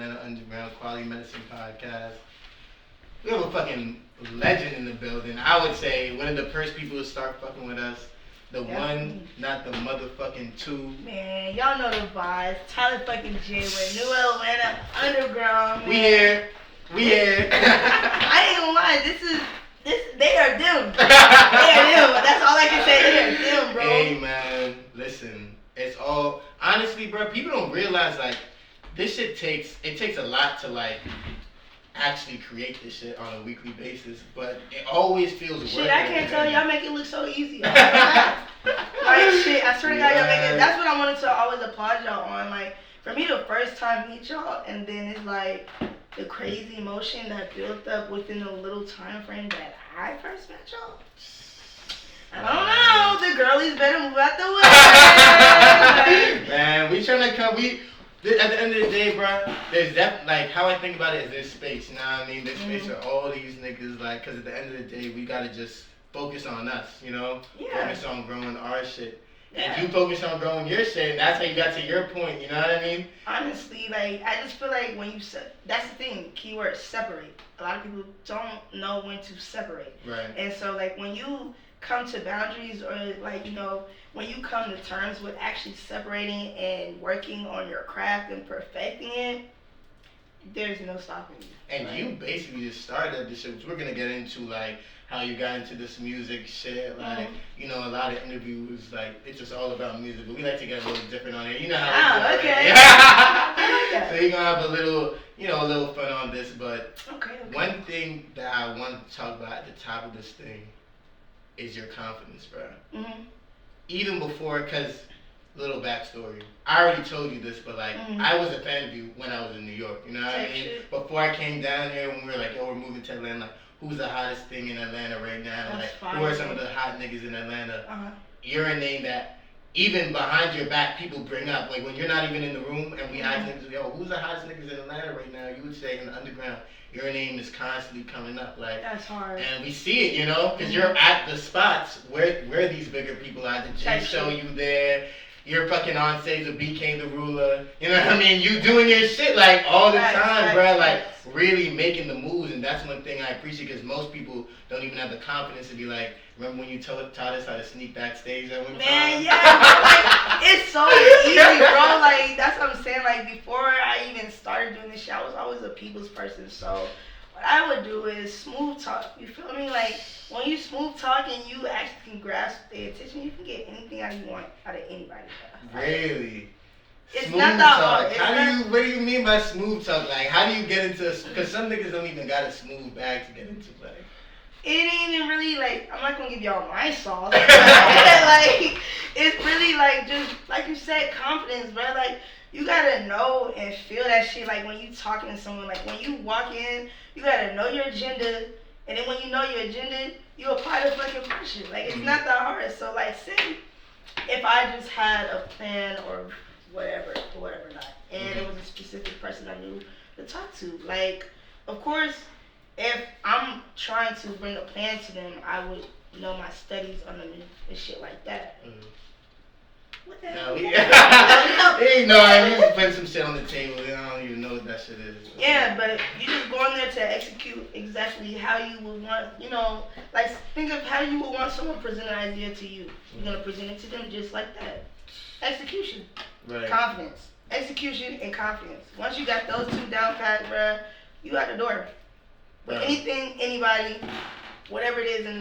Atlanta Underground Quality Medicine Podcast. We have a fucking legend in the building. I would say one of the first people to start fucking with us. The one, not the motherfucking two. Man, y'all know the vibes. Tylerfuckinjai with New Atlanta Underground. Man. We here. I ain't gonna lie. They are them. They are them. That's all I can say. They are them, bro. Hey man, listen. It's all honestly, bro. People don't realize like this shit takes a lot to like actually create this shit on a weekly basis, but it always feels worth it. Shit, I can't tell y'all make it look so easy. Like shit, I swear to God, y'all make it. That's what I wanted to always applaud y'all on. Like for me, the first time meet y'all, and then it's like the crazy emotion that built up within a little time frame that I first met y'all. I don't know. The girlies better move out the way. Man, we trying to come. At the end of the day, bro, there's that, like, how I think about it is there's space, you know what I mean? There's space for all these niggas, like, because at the end of the day, we got to just focus on us, you know? Yeah. Focus on growing our shit. Yeah. And you focus on growing your shit, and that's how you got to your point, you know what I mean? Honestly, like, I just feel like when you, that's the thing, keyword, separate. A lot of people don't know when to separate. Right. And so, like, when you come to boundaries or, like, you know, when you come to terms with actually separating and working on your craft and perfecting it, there's no stopping you. And right? You basically just started this shit, which we're going to get into, like, how you got into this music shit. Like, you know, a lot of interviews, like, it's just all about music, but we like to get a little different on it. You know how we do. Okay. Yeah. So you're going to have a little fun on this, but one thing that I want to talk about at the top of this thing is your confidence, bro. Mm-hmm. Even before, because, little backstory, I already told you this, but like, I was a fan of you when I was in New York, you know what I mean? Before I came down here, when we were like, yo, we're moving to Atlanta, like, who's the hottest thing in Atlanta right now? That's like, fine. Who are some of the hot niggas in Atlanta? You're a name that, even behind your back, people bring up. Like, when you're not even in the room, and we ask niggas, yo, who's the hottest niggas in Atlanta right now? You would say in the underground, your name is constantly coming up. Like, that's hard. And we see it, you know, because you're at the spots where these bigger people are. The G show you there. You're fucking on stage with BK the Ruler. You know what I mean? You doing your shit like all the time, bro. Like really making the moves, and that's one thing I appreciate because most people don't even have the confidence to be like, remember when you taught us how to sneak backstage at one time? Man, yeah, like, it's so easy, bro. Like that's what I'm saying. Like before I even started doing this shit, I was always a people's person. So what I would do is smooth talk. You feel me? Like when you smooth talk and you actually can grasp their attention, you can get anything out you want out of anybody. Really? It's smooth not that talk. hard. What do you mean by smooth talk? Like how do you get into? Because some niggas don't even got a smooth bag to get into. Like it ain't even really like I'm not gonna give y'all my sauce. Like it's really like just like you said, confidence, bro. Like you gotta know and feel that shit. Like when you talking to someone, like when you walk in, you gotta know your agenda, and then when you know your agenda, you apply the fucking pressure. Like it's not that hard. So like, say if I just had a plan or whatever not, and it was a specific person I knew to talk to. Like, of course, if I'm trying to bring a plan to them, I would know my studies underneath and shit like that. What the hell? You know, I just putting some shit on the table. I don't even know what that shit is. Yeah, but you just go in there to execute exactly how you would want, you know, like think of how you would want someone to present an idea to you. You're going to present it to them just like that. Execution. Right. Confidence. Execution and confidence. Once you got those two down pat, bruh, you out the door. But anything, anybody, whatever it is in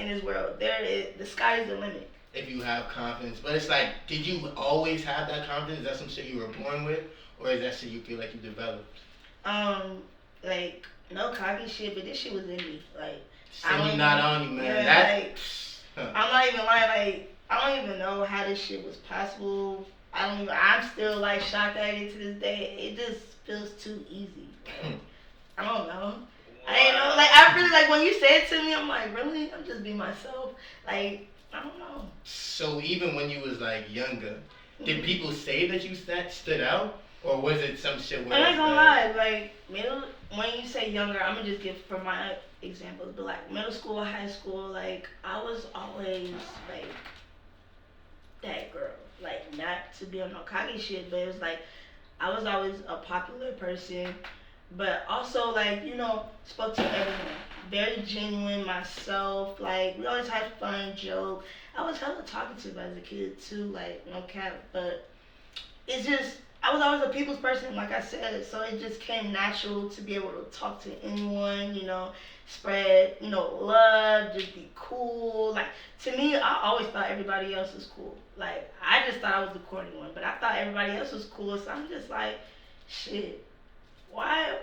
this world, the sky is the limit. If you have confidence. But it's like, did you always have that confidence? Is that some shit you were born with? Or is that shit you feel like you developed? Like, no cocky shit, but this shit was in me. Like, not on you, man. Yeah, I'm not even lying, like, I don't even know how this shit was possible. I'm still, like, shocked at it to this day. It just feels too easy. Like, I don't know. I didn't know, like, I really, like, when you say it to me, I'm like, really? I'm just being myself. Like, I don't know. So even when you was like younger, did people say that you stood out, or was it some shit where? I'm not gonna lie, like when you say younger, I'm gonna just give for my examples, but like middle school, high school, like I was always like that girl, like not to be on no cocky shit, but it was like I was always a popular person, but also like spoke to everyone. Very genuine myself. Like we always had fun, joke. I was hella talkative as a kid too. Like no cap, but it's just I was always a people's person, like I said, so it just came natural to be able to talk to anyone, spread, love, just be cool. Like to me, I always thought everybody else was cool. Like I just thought I was the corny one, but I thought everybody else was cool, so I'm just like, shit, why?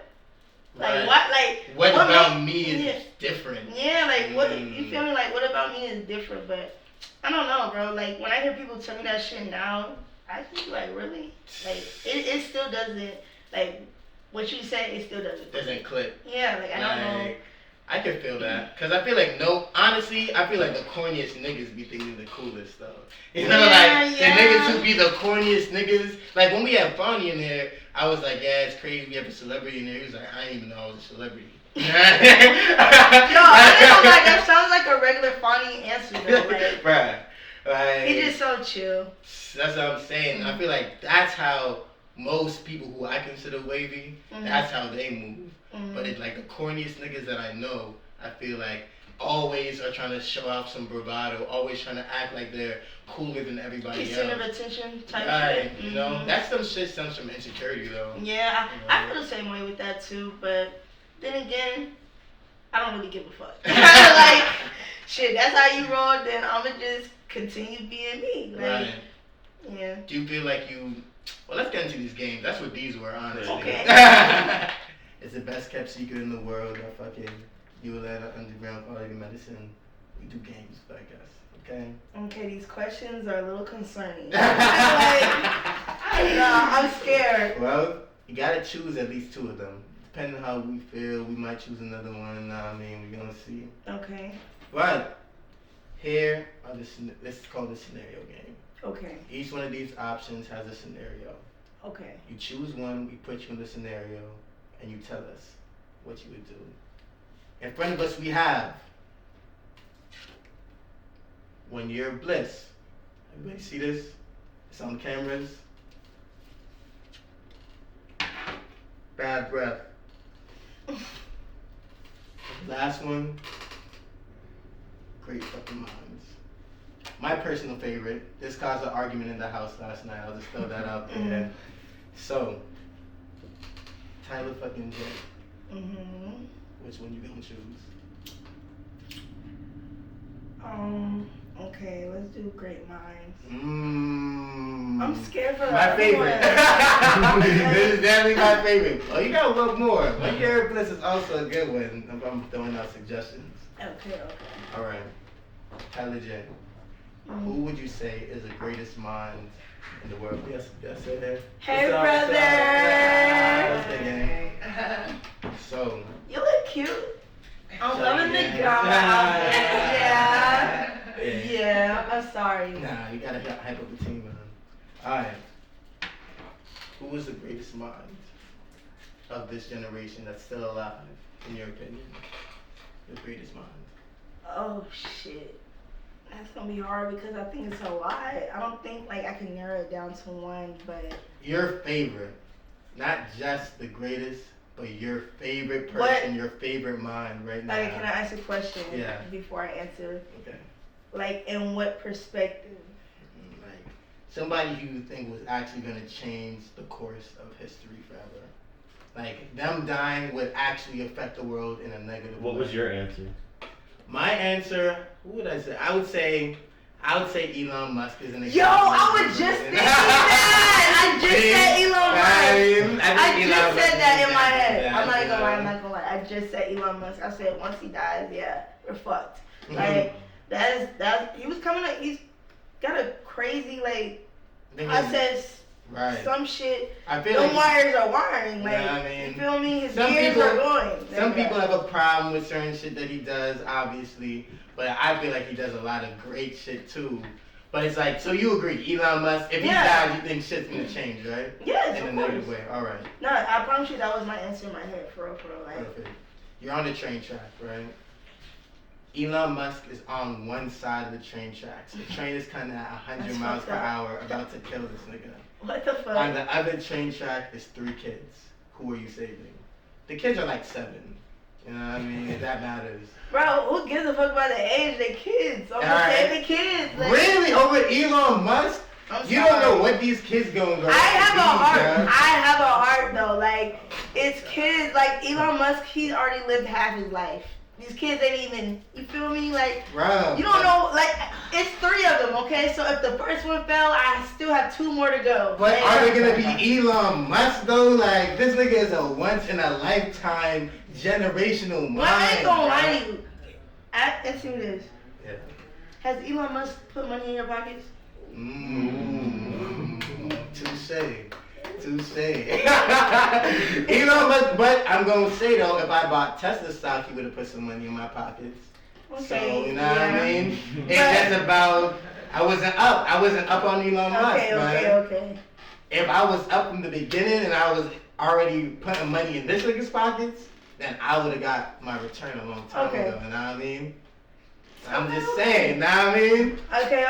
Like what? Like what about made, me is different? Yeah, like what? You feel me? Like what about me is different? But I don't know, bro. Like when I hear people tell me that shit now, I think like really, like it still doesn't like what you said. It still doesn't click. Yeah, like I don't know. I can feel that, cause I feel like honestly, I feel like the corniest niggas be thinking the coolest though. You know, the niggas who be the corniest niggas. Like when we had Bonnie in there, I was like, yeah, it's crazy. We have a celebrity in there. He was like, I didn't even know I was a celebrity. Yo, I don't know, like that sounds like a regular funny answer though. Like, bruh, like he just so chill. That's what I'm saying. I feel like that's how most people who I consider wavy, that's how they move. But it's like the corniest niggas that I know, I feel like always are trying to show off some bravado, always trying to act like they're cooler than everybody else. Center of attention type right, shit. You know, that's some shit stems from insecurity though. Yeah, I feel the same way with that too, but then again, I don't really give a fuck. Like, shit, that's how you roll, then I'ma just continue being me. Like, right. Yeah. Do you feel like well, let's get into these games. That's what these were, honestly. Okay. It's the best kept secret in the world that fucking Atlanta Underground Quality Medicine. We do games, I guess. Okay? Okay, these questions are a little concerning. I'm scared. Well, you gotta choose at least two of them. Depending on how we feel, we might choose another one. I mean, we're gonna see. Okay. But here are this is called the scenario game. Okay. Each one of these options has a scenario. Okay. You choose one, we put you in the scenario, and you tell us what you would do. In front of us we have 1 year of bliss. Everybody see this? It's on cameras. Bad breath. Last one, great fucking minds. My personal favorite, this caused an argument in the house last night. I'll just throw that out there. So, Tylerfuckinjai. Which one you gonna choose? Okay, let's do Great Minds. I'm scared for my favorite. This is definitely my favorite. Oh, you gotta look more. 1 Year of Bliss is also a good one. I'm throwing out suggestions. Okay. Alright. Tyler J. Who would you say is the greatest mind in the world? Yes, say that. Hey, brother! What's the game? So. You look cute. I'm loving the girl outfit. Yeah, I'm sorry. Nah, you gotta hype up the team, man. Alright. Who is the greatest mind of this generation that's still alive, in your opinion? The greatest mind. Oh, shit. That's gonna be hard because I think it's a lot. I don't think like I can narrow it down to one, but your favorite, not just the greatest, but your favorite person, your favorite mind right now. Like, can I ask a question? Yeah. Before I answer? Okay. Like, in what perspective? Like somebody who you think was actually gonna change the course of history forever. Like them dying would actually affect the world in a negative way. What was your answer? My answer, who would I say? I would say Elon Musk is an example. Yo, I was just thinking that. I just said Elon Musk. I just said that in my head. I'm not gonna lie. I just said Elon Musk. I said once he dies, yeah, we're fucked. Like that's he was coming up. He's got a crazy like process. Right. Some shit. I feel them wires are wiring. Like, I mean, you feel me? His gears are going. Some people have a problem with certain shit that he does, obviously. But I feel like he does a lot of great shit too. But it's like, so you agree, Elon Musk, if he dies, you think shit's gonna change, right? Yes, in a negative way. Alright. No, I promise you that was my answer in my head, for real. Like. Perfect. You're on the train track, right? Elon Musk is on one side of the train tracks. The train is kinda at 100 miles per hour, about to kill this nigga. What the fuck? On the other train track is 3 kids. Who are you saving? The kids are like 7. You know what I mean? If that matters. Bro, who gives a fuck about the age? They kids. I'm gonna save the kids. Like, really? Over Elon Musk? You don't know what these kids going to go. I have a heart. I have a heart though. Like, it's kids. Like Elon Musk, he's already lived half his life. These kids ain't even. You feel me? Like, bro, you don't know. Like, it's 3 of them. Okay, so if the first one fell, I still have 2 more to go. But are they gonna be Elon Musk though? Like, this nigga is a once in a lifetime generational mind. Well, I ain't gonna lie to you. Let's see what it is. Yeah. Has Elon Musk put money in your pockets? Touche. Elon Musk, but I'm gonna say though, if I bought Tesla stock, he would have put some money in my pockets. Okay. So you know what I mean? It's just about I wasn't up on Elon Musk. Okay. If I was up from the beginning and I was already putting money in this nigga's pockets, then I would have got my return a long time ago. You know what I mean? I'm just saying. You know what I mean? Okay.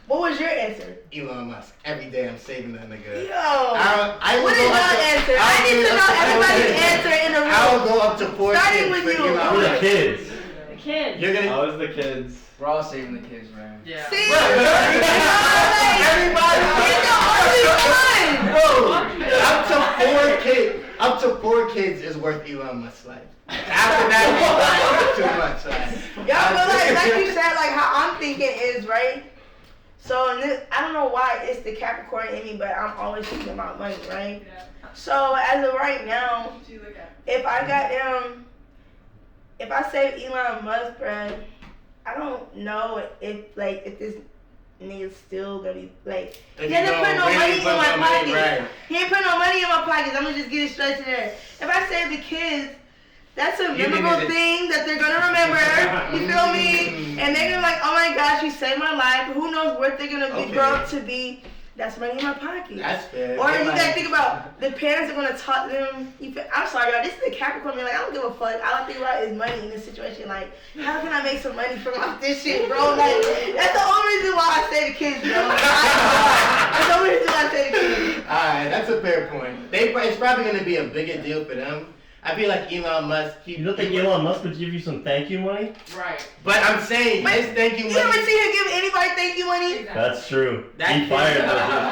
What was your answer? Elon Musk. Every day I'm saving that nigga. Yo. What is your answer? I need to know everybody's answer in the room. I will go up to 4 Starting kids with for you. Elon Who the Musk. kids? The kids. You're gonna. I was the kids. We're all saving the kids, man. Yeah. See? Everybody. He's the only one. Bro, up to 4 kids is worth Elon Musk's life. After that, it's too much. Y'all feel like you said, like how I'm thinking is, right? So I don't know why it's the Capricorn in me, but I'm always thinking about money, right? Yeah. So as of right now, if I save Elon Musk, bruh, I don't know if this nigga's still gonna be like, he hasn't put no money in my pocket. Right. He ain't put no money in my pockets. I'm gonna just get it straight to there. If I save the kids, that's a memorable thing that they're gonna remember. You feel me? And they're gonna be like, oh my gosh, you saved my life. Who knows what they're gonna grow up to be? That's money in my pocket. That's fair. Or you gotta think about the parents are gonna talk them. I'm sorry, y'all. This is the Capricorn. Like, I don't give a fuck. All I think about is money in this situation. Like, how can I make some money from off this shit, bro? Like, that's the only reason why I say the kids, bro. That's the only reason why I say the kids. Alright, that's a fair point. It's probably gonna be a bigger deal for them. I feel like Elon Musk. You don't think Elon Musk would give you some thank you money? Right. But I'm saying his thank you money. You ever see him give anybody thank you money? Exactly. That's true. He fired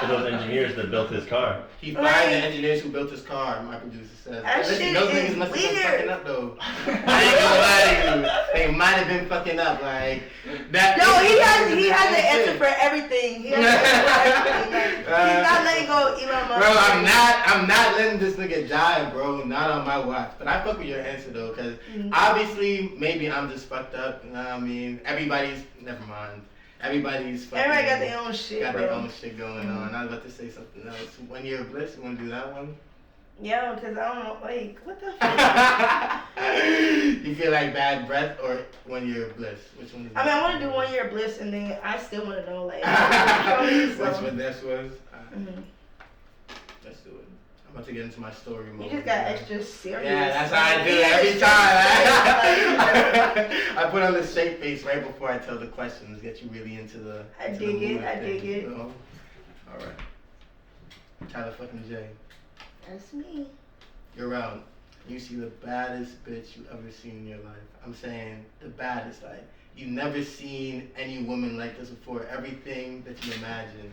those engineers that built his car. He fired the engineers who built his car, my producer says. That Listen, shit those is niggas must have been weird. fucking up though. I ain't gonna lie to you. They might have been fucking up, like that. No, he has an answer for everything. He has an answer for everything. Like, he's not letting go Elon Musk. Bro, I'm not letting this nigga die, bro. Not on my watch. But I fuck with your answer though, cause obviously maybe I'm just fucked up. You know what I mean? Never mind. Everybody's fucking. Everybody got their own shit, Got bro. their own shit going on. I was about to say something else. 1 year of bliss. You wanna do that one? Yo, cause I don't know, like, what the fuck? You feel like bad breath or 1 year of bliss? Which one is I mean, I want to do 1 year of bliss, and then I still want to know, like, so, which one this was? mhm. Let's do it. I'm about to get into my story mode. You just got extra serious. Yeah, that's how I do Yeah, every extra time. I put on the straight face right before I tell the questions, get you really into the. I into dig the it, mood I of dig things, it. you know? All right. Tylerfuckinjai. That's me. You're around. You see the baddest bitch you ever seen in your life. I'm saying the baddest. Like you never seen any woman like this before. Everything that you imagine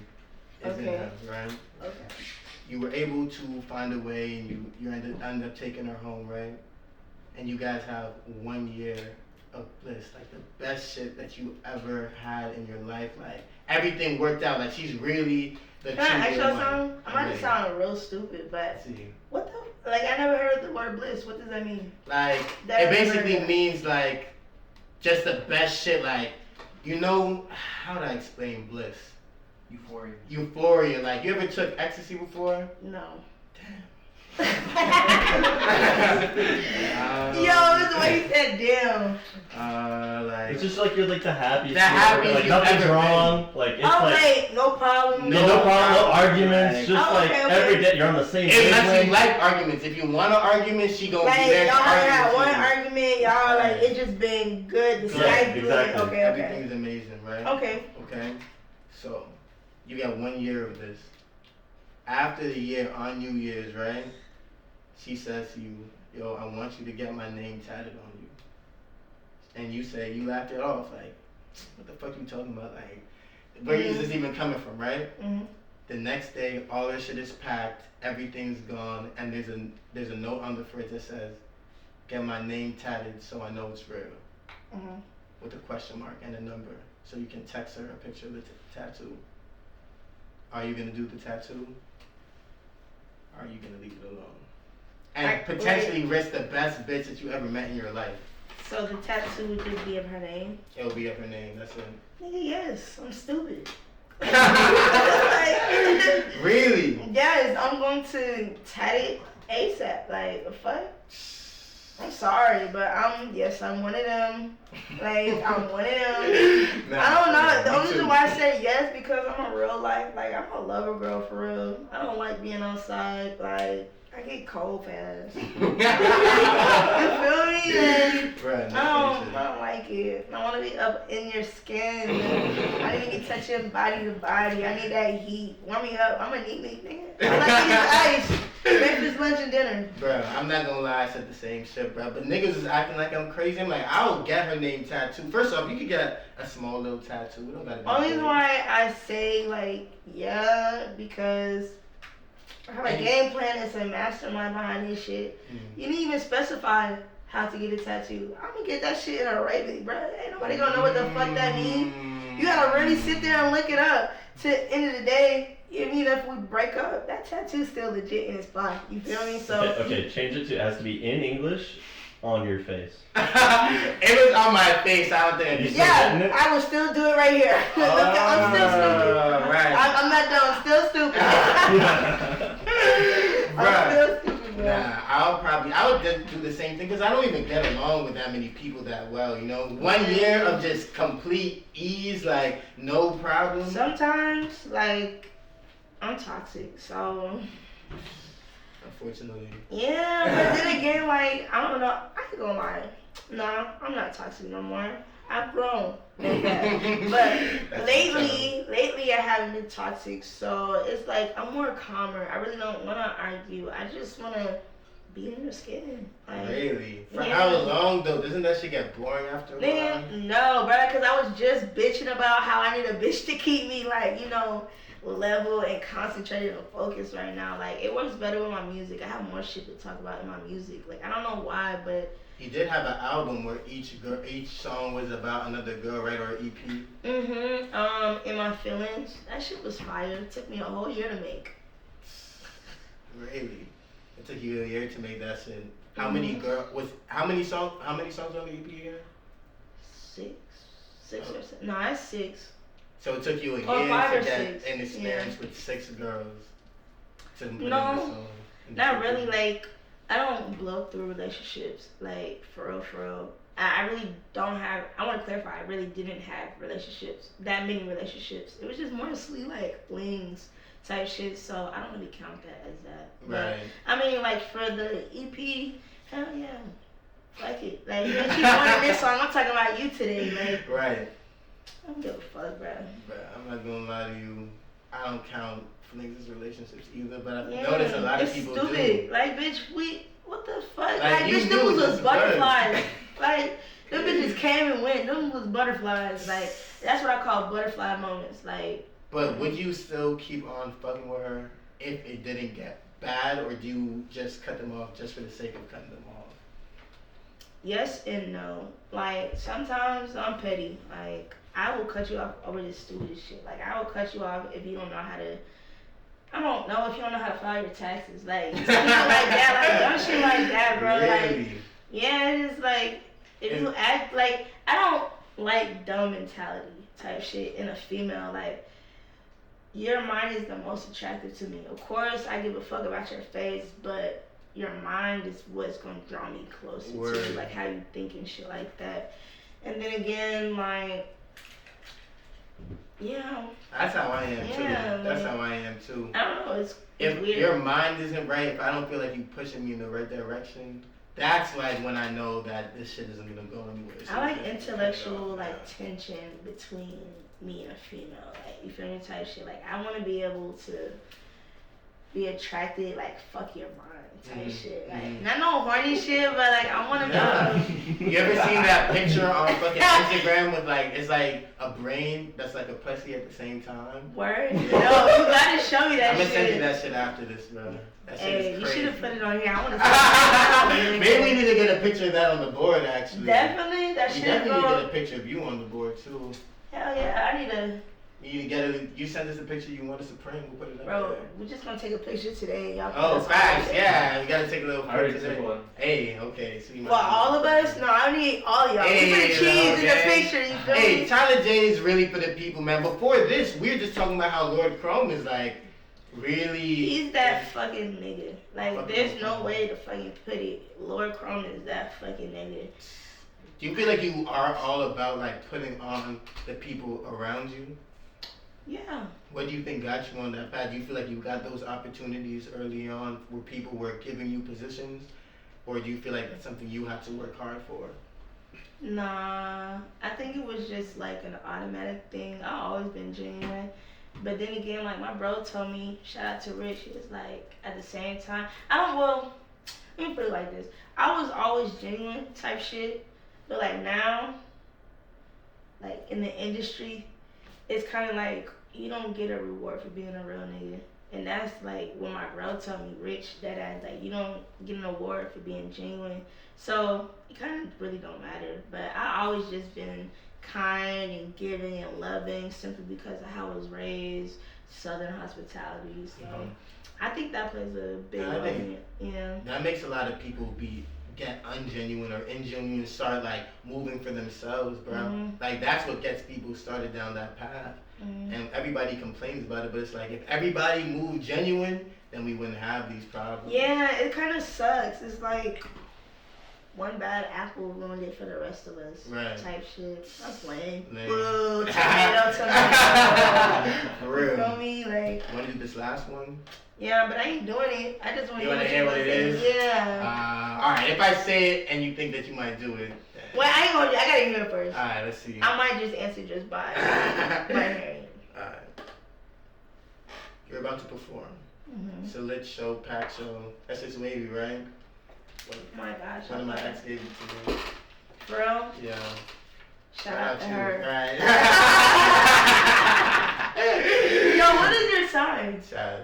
is in her, right? Okay. You were able to find a way, and you ended up taking her home, right? And you guys have 1 year of bliss, like the best shit that you ever had in your life. Like everything worked out. Like she's really the. Can I ask you one. something? I might sound real stupid, but See. what the? Like I never heard the word bliss. What does that mean? Like That it is basically weird. means like just the best shit. Like you know how to explain bliss? Euphoria. Euphoria. Like you ever took ecstasy before? No. Damn. Yo, this is the way he said damn. Like It's just like you're like the happiest. The happiest like you've nothing's ever wrong. Like it's Oh like wait, no problem. no problem, no arguments. Like- Just Oh, like okay, okay. every day you're on the same unless wavelength. you like arguments. If you want an argument, she gonna Like be there y'all to argue had with one you. argument, y'all like it just been good. The Yeah, sky's blue. exactly. Okay, okay. Everything's amazing, right? Okay. Okay. So you got 1 year of this. after the year on New Year's, right? She says to you, yo, I want you to get my name tatted on you. And you say, you laughed it off, like, what the fuck you talking about? Like, where is this even coming from, right? Mm-hmm. The next day, all this shit is packed, everything's gone, and there's a note on the fridge that says, get my name tatted so I know it's real. Mm-hmm. With a question mark and a number. So you can text her a picture of the tattoo. Are you gonna do the tattoo? Or are you gonna leave it alone? And potentially risk the best bitch that you ever met in your life. So the tattoo would just be of her name? It will be of her name, that's it. Nigga, yes, I'm stupid. Really? Yes, I'm going to tat it ASAP. Like, the fuck? I'm sorry, but I'm one of them. Like, I'm one of them. Nah, I don't know. The me only too. reason why I say yes because I'm a real life. Like, I'm a lover girl for real. I don't like being outside. Like, I get cold fast. You feel me? Like, Right, I don't like it. I want to be up in your skin. I need to be touching body to body. I need that heat. Warm me up. I'm a neat nigga. I like to eat ice. Breakfast, lunch, and dinner. Bro, I'm not gonna lie, I said the same shit, bro. But niggas is acting like I'm crazy. I'm like, I'll get her name tattooed. First off, you could get a small little tattoo. We don't gotta be Only big. reason why I say like yeah because I have a game plan. It's a mastermind behind this shit. You didn't even specify how to get a tattoo. I'm gonna get that shit in Arabic, bro. Ain't nobody gonna know what the fuck that means. You gotta really sit there and look it up. To the end of the day, even if we break up, that tattoo's still legit in its spot. You feel me? So Okay, change it to, it has to be in English on your face. It was on my face. I don't think I just yeah, I will still do it right here. I'm still stupid. Right. I'm not done. I'm still stupid. I'm still stupid, bro. Nah, I would just do the same thing because I don't even get along with that many people that well, you know. 1 year of just complete ease, like no problem. Sometimes, like, I'm toxic, so. Unfortunately. Yeah, but then again, like, I don't know. I ain't gonna lie. Nah, I'm not toxic no more. I've grown like that. But lately I haven't been toxic, so it's like I'm more calmer. I really don't want to argue. I just want to be in your skin. Like, Really? For yeah. how long though? Doesn't that shit get boring after a while? Nigga, no, bro, because I was just bitching about how I need a bitch to keep me, like, you know, level and concentrated and focused right now. Like, it works better with my music. I have more shit to talk about in my music. Like, I don't know why, but He did have an album where each song was about another girl, right? Or an EP. In My Feelings, that shit was fire. It took me a whole year to make. Really? It took you a year to make that shit. How many how many songs on the EP again? Six or seven. No, that's 6. So it took you a Or year 5 to or get 6. an experience with 6 girls to put in the No, song. not really. Like, I don't blow through relationships. Like, for real. I really don't have. I want to clarify. I really didn't have that many relationships. It was just mostly like flings type shit. So I don't really count that as that. Right. But, I mean, like for the EP, hell yeah, like it. Like, you wanted this song. I'm talking about you today. Like, Right. I don't give a fuck, bro. But I'm not gonna lie to you. I don't count flings as relationships either. But I've Yeah, noticed a lot of it's people stupid. do. Like, bitch, what the fuck? Like, Like you bitch, knew them it was was butterflies. Like, them bitches came and went. Them was butterflies. Like, that's what I call butterfly moments. Like. But would you still keep on fucking with her if it didn't get bad, or do you just cut them off just for the sake of cutting them off? Yes and no. Like, sometimes I'm petty. Like, I will cut you off over this stupid shit. Like, I will cut you off if you don't know how to. I don't know if you don't know how to file your taxes. Like, something like that. Like, dumb shit like that, bro. Really? Like, yeah, it's like, if you act like, I don't like dumb mentality type shit in a female. Like, your mind is the most attractive to me. Of course, I give a fuck about your face, but your mind is what's gonna draw me closer to you, like how you think and shit like that. And then again, like, yeah. That's how I am too. Yeah, That's like, how I am too. I don't know. It's If weird. your mind isn't right, if I don't feel like you pushing me in the right direction, that's like when I know that this shit isn't gonna go anywhere. So I like intellectual like tension between me and a female, like, you feel me, type shit. Like, I want to be able to be attracted, like, fuck your mind type shit. Like, not no horny shit, but, like, I want to know. You ever seen that picture on fucking Instagram with, like, it's like a brain that's like a pussy at the same time? Word? Yeah. No, you gotta show me that I'm gonna shit. send you that shit after this, bro. That shit Hey, is you crazy. should have put it on here. I want to see. Maybe we need to get a picture of that on the board, actually. Definitely, that We shit definitely need to go. get a picture of you on the board, too. Hell yeah, I need to. You send us a picture you want us to print, we'll put it up Bro, there. we're just gonna take a picture today. Y'all Oh, put us facts, on. yeah. We gotta take a little I already picture took today. one. Hey, okay. So you For all of us? No, I need all of y'all. Hey, We put cheese in the okay. picture, you feel Hey, me? Tyler J is really for the people, man. Before this, we were just talking about how Lord Chrome is like really. He's that fucking nigga. Like, Fucking there's no Chrome. way to fucking put it. Lord Chrome is that fucking nigga. Do you feel like you are all about like putting on the people around you? Yeah. What do you think got you on that path? Do you feel like you got those opportunities early on where people were giving you positions? Or do you feel like that's something you had to work hard for? Nah, I think it was just like an automatic thing. I always been genuine. But then again, like my bro told me, shout out to Rich, he was like, at the same time, let me put it like this. I was always genuine type shit. But like now, like in the industry, it's kind of like you don't get a reward for being a real nigga. And that's like when my bro told me, Rich, that ass, like you don't get an award for being genuine. So it kind of really don't matter. But I always just been kind and giving and loving simply because of how I was raised, Southern hospitality. So I think that plays a big Yeah, I role in think it. Yeah. that makes a lot of people get ungenuine or ingenuine and start like moving for themselves, bro. Mhm. Like that's what gets people started down that path. Mm. And everybody complains about it, but it's like if everybody moved genuine, then we wouldn't have these problems. Yeah, it kind of sucks. It's like one bad apple ruined it for the rest of us. Right. Type shit. I'm playing. Lame. Boo, tomato, tomato. For You real. feel me? Like, Want to do this last one? yeah, but I ain't doing it. I just want You to wanna hear what it is? Yeah. Alright, if I say it and you think that you might do it. Well, I ain't gonna. I gotta hear it first. Alright, let's see. I might just answer just by hearing it. Alright. You're about to perform. Mm-hmm. It's a lit show, packed show. That's just wavy, right? Oh my gosh. One of my ex gave it to me. Bro, Yeah. shout out to her. Right. Yo, what is your sign? Sag.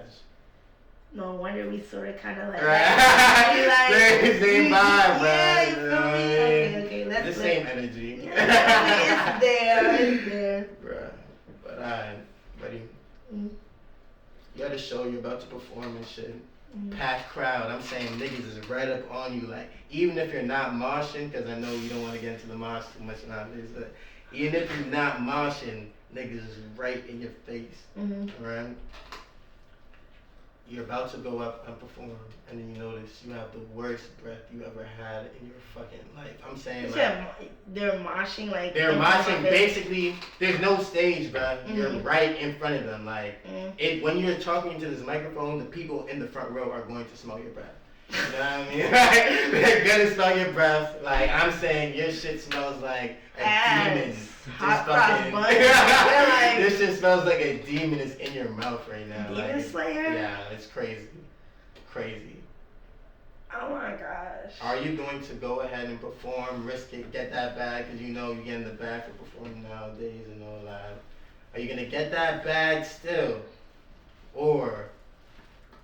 No wonder we sort of kind of like. Right. Same vibe, bro. Yeah, you feel me? Right. Okay, let's The same energy. Yeah, it's there. Bruh. But alright, buddy. Mm. You got a show, you're about to perform and shit. Mm. Packed crowd. I'm saying niggas is right up on you. Like, even if you're not moshing, because I know you don't want to get into the mosh too much nowadays, but even if you're not moshing, niggas is right in your face. Mm-hmm. Alright? You're about to go up and perform, and then you notice you have the worst breath you ever had in your fucking life. I'm saying, You like, said they're moshing like. they're in front of moshing. it. Basically, there's no stage, bro. You're Mhm. right in front of them. Like, Mm. when you're talking into this microphone, the people in the front row are going to smell your breath. You know what I mean? They're gonna smell your breath. Like, I'm saying, your shit smells like a Ass. demon. Hot Just cross fucking- buns. They're like- This shit smells like a demon is in your mouth right now. Demon like, Slayer? Yeah, it's crazy. Crazy. Oh my gosh. Are you going to go ahead and perform, risk it, get that bag, because you know you get in the bag for performing nowadays and all that? Are you going to get that bag still? Or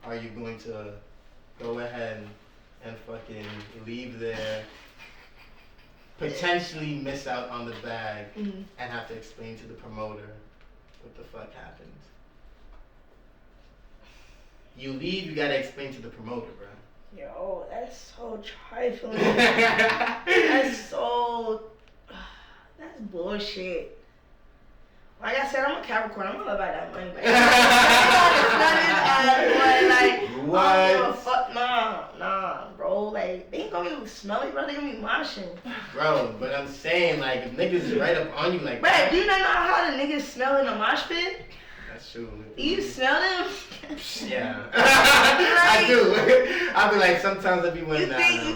are you going to go ahead and fucking leave there, potentially miss out on the bag, Mm. and have to explain to the promoter what the fuck happened? You leave, you gotta explain to the promoter, bro. Yo, that's so trifling. That's so. That's bullshit. Like I said, I'm a Capricorn. I'm all about that money. Like, What? I don't give a fuck. Nah, bro. Like, they ain't gonna be smelly, bro. They gonna be moshing. Bro, but I'm saying, like, if niggas is right up on you like Bruh, that. do you not know how the niggas smell in a mosh pit? That's true. Do you smell them? Yeah. I do. I be like, sometimes I be You wondering.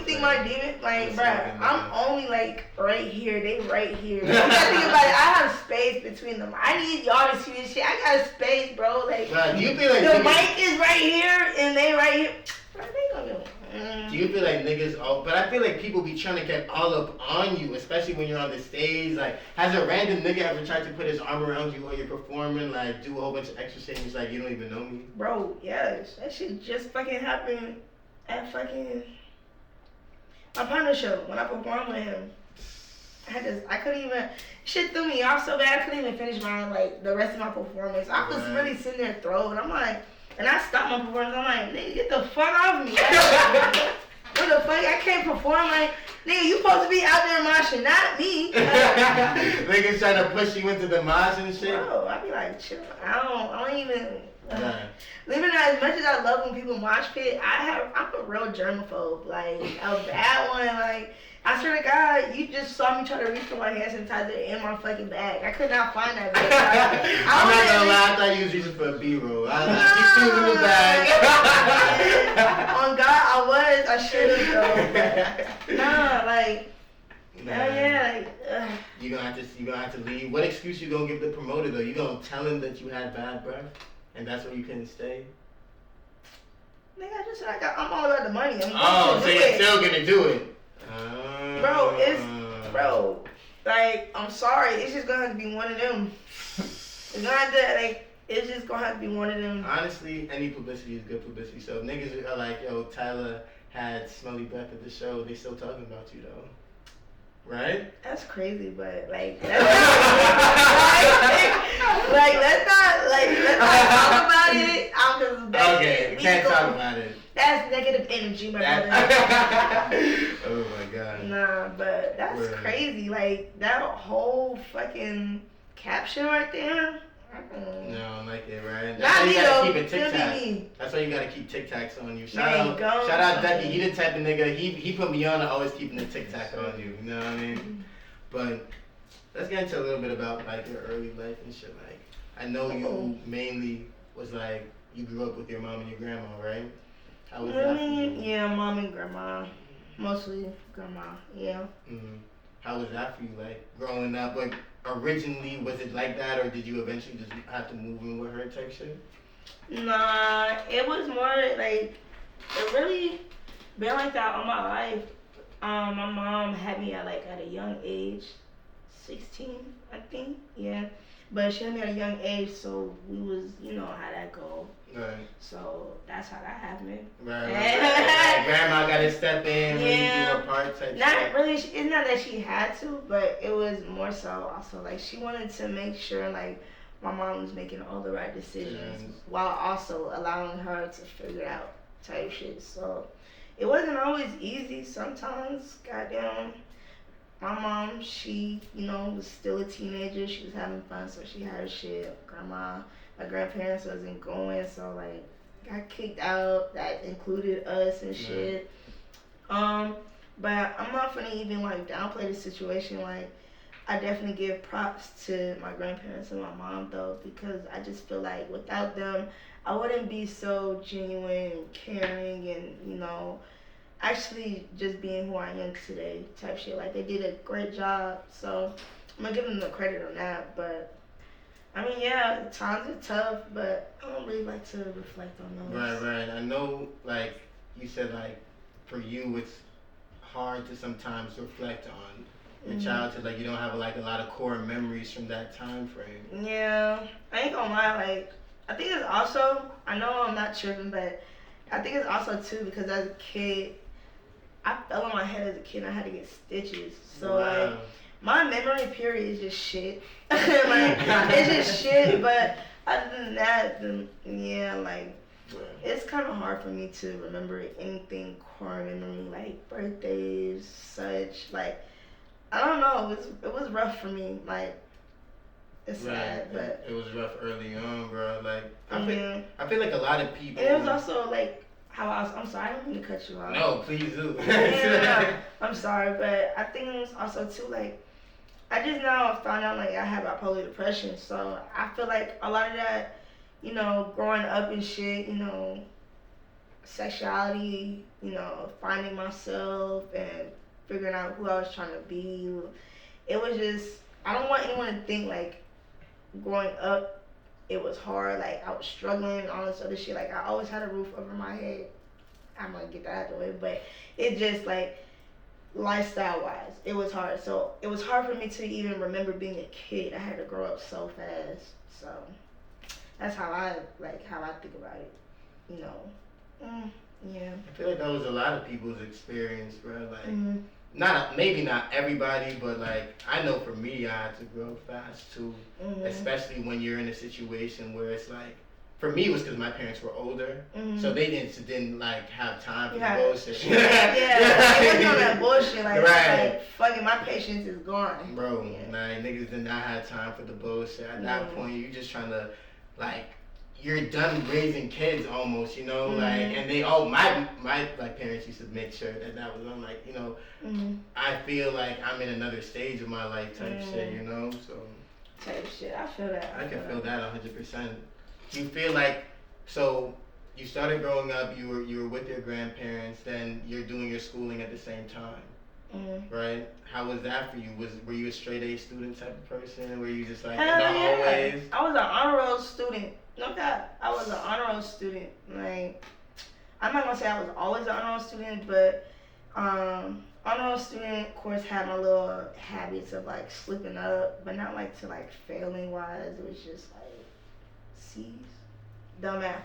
think my demon, like, It's bruh, fucking I'm nice. only like right here, they right here. You gotta think about it, I have space between them. I need y'all to see this shit. I got space, bro. Like, Bruh, do you feel like the niggas, mic is right here and they right here. Bruh, they gonna go. do you feel like niggas, but I feel like people be trying to get all up on you, especially when you're on the stage. Like, has a random nigga ever tried to put his arm around you while you're performing, like, do a whole bunch of extra shit and he's like, you don't even know me? Bro, yes, that shit just fucking happened at fucking my partner show when I performed with him. I couldn't even, shit threw me off so bad I couldn't even finish the rest of my performance. I was Right. really sitting there throwing. I'm like, and I stopped my performance. I'm like, nigga, get the fuck off me. What the fuck? I can't perform. Like, nigga, you supposed to be out there moshing, not me. Niggas trying to push you into the mosh and shit. Bro, I be like, chill. I don't even. Nah. Living as much as I love when people mosh pit, I'm a real germaphobe. Like, a bad one. Like, I swear to God, you just saw me try to reach for my hand sanitizer in my fucking bag. I could not find that bitch. I'm not gonna lie, I thought you was using for a B-roll. I she was in the bag. On God, I should have though. Nah, like, yeah, like, You gonna have to leave. What excuse you gonna give the promoter though? You gonna tell him that you had bad breath, and that's why you couldn't stay? nigga, I just said I'm all about the money. Oh, so you're still gonna do it? Bro, like, I'm sorry, it's just gonna have to be one of them. It's gonna have to, like, it's just gonna have to be one of them. Honestly, any publicity is good publicity. So if niggas are like, yo, Tyler had smelly breath at the show, they still talking about you though. Right? That's crazy, but like, let's not talk about it. Okay, can't talk about it. That's negative energy, my brother. Oh my god. Nah, but that's Word. crazy. Like, that whole fucking caption right there. No, I like it, right? That's Not why me you gotta though. keep it Still tic-tac. be me. That's why you gotta keep tic-tacs on you. There you go. Shout out Ducky. He the type of nigga, he put me on to always keeping the tic-tac on you. You know what I mean? But let's get into a little bit about like your early life and shit. Like, I know you mainly was like, you grew up with your mom and your grandma, right? How was that for you? Yeah, mom and grandma. Mostly grandma, yeah. Mm-hmm. How was that for you, like, growing up? Like, originally, was it like that, or did you eventually just have to move in with her type shit? Nah, it was more like, it really been like that all my life. My mom had me at a young age, 16, I think, yeah. But she had me at a young age, so we was, you know how that go. Right. So that's how that happened. Right. Grandma got to step in, really do her part type Not shit. really, it's not that she had to, but it was more so also, like, she wanted to make sure, like, my mom was making all the right decisions while also allowing her to figure it out type shit. So it wasn't always easy. Sometimes, goddamn, my mom, she, you know, was still a teenager. She was having fun, so she had her shit. My grandparents wasn't going, so, like, got kicked out. That included us and shit. But I'm not gonna even, like, downplay the situation. Like, I definitely give props to my grandparents and my mom, though, because I just feel like without them, I wouldn't be so genuine and caring and, you know, actually just being who I am today type shit. Like, they did a great job, so I'm gonna give them the credit on that. But I mean, yeah, times are tough, but I don't really like to reflect on those. Right. I know, like, you said, like, for you, it's hard to sometimes reflect on your childhood. Like, you don't have, like, a lot of core memories from that time frame. Yeah, I ain't gonna lie, like, I think it's also, I know I'm not tripping, but I think it's also, too, because as a kid, I fell on my head as a kid and I had to get stitches. So, like, my memory period is just shit. Like, it's just shit, but other than that, then, yeah, like, it's kind of hard for me to remember anything core memory, like birthdays, such, like, I don't know, it was rough for me, like, it's sad, but. It was rough early on, bro, like, I feel like a lot of people. And it was also, like, I'm sorry, I don't mean to cut you off. No, please do. I'm sorry, but I think it was also, too, like, I just now found out, like, I have bipolar depression, so I feel like a lot of that you know, growing up and shit, you know, sexuality, you know, finding myself and figuring out who I was trying to be. It was just, I don't want anyone to think like growing up it was hard, like I was struggling and all this other shit. Like I always had a roof over my head. I'm gonna get that out of the way, but it just like lifestyle wise, it was hard. So it was hard for me to even remember being a kid. I had to grow up so fast. So that's how I think about it. You know, yeah. I feel like that was a lot of people's experience, bro. Like, maybe not everybody, but like I know for me, I had to grow fast too. Especially when you're in a situation where it's like, for me, it was because my parents were older, so they didn't like have time for the bullshit. It wasn't on that bullshit. Like, right. Like, fucking my patience is gone. Bro, like niggas did not have time for the bullshit. At that point, you just trying to, like, you're done raising kids almost, you know, like, and they all my like parents used to make sure that was on, like, you know, I feel like I'm in another stage of my life type shit, you know, so. Type shit, I feel that. I can feel that 100%. You feel like, so you started growing up, you were with your grandparents, then you're doing your schooling at the same time, right? How was that for you? Were you a straight A student type of person? Were you just like in the hallways? I was an honor roll student. No cap, I was an honor roll student. Like, I'm not gonna say I was always an honor roll student, but honor roll student, of course, had my little habits of like slipping up, but not like to like failing wise. It was just like C's. Dumbass.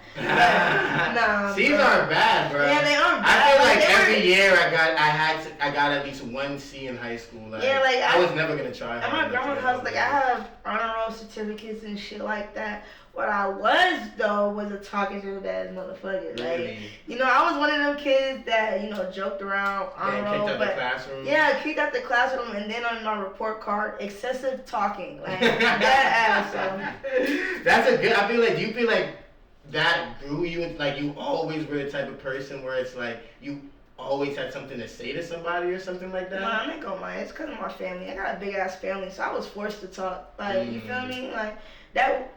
C's aren't bad, bro. Yeah, they aren't bad. I feel like every year I got at least one C in high school. Like, yeah, like I was never gonna try. At my grandma's house, like I have honor roll certificates and shit like that. What I was though was a talking to the ass motherfucker. Really? Like, you know, I was one of them kids that, you know, joked around honor roll, kicked out the classroom. Yeah, kicked out the classroom, and then on my report card, excessive talking, like that ass. So. That's a good. I feel like, do you feel like that grew you? Like you always were the type of person where it's like you always had something to say to somebody or something like that? No, I'm not gonna lie. It's because of my family. I got a big ass family, so I was forced to talk. Like, you feel me? Like that.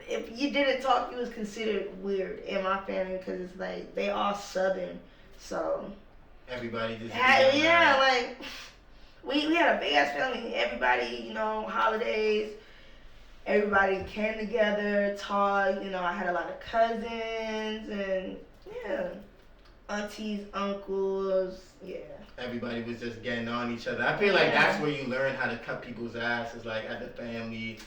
If you didn't talk, you was considered weird in my family because it's like they all Southern, so everybody just like we had a big ass family. Everybody, you know, holidays, everybody came together, talked. You know, I had a lot of cousins and aunties, uncles, Everybody was just getting on each other. I feel like that's where you learn how to cut people's asses, like at the family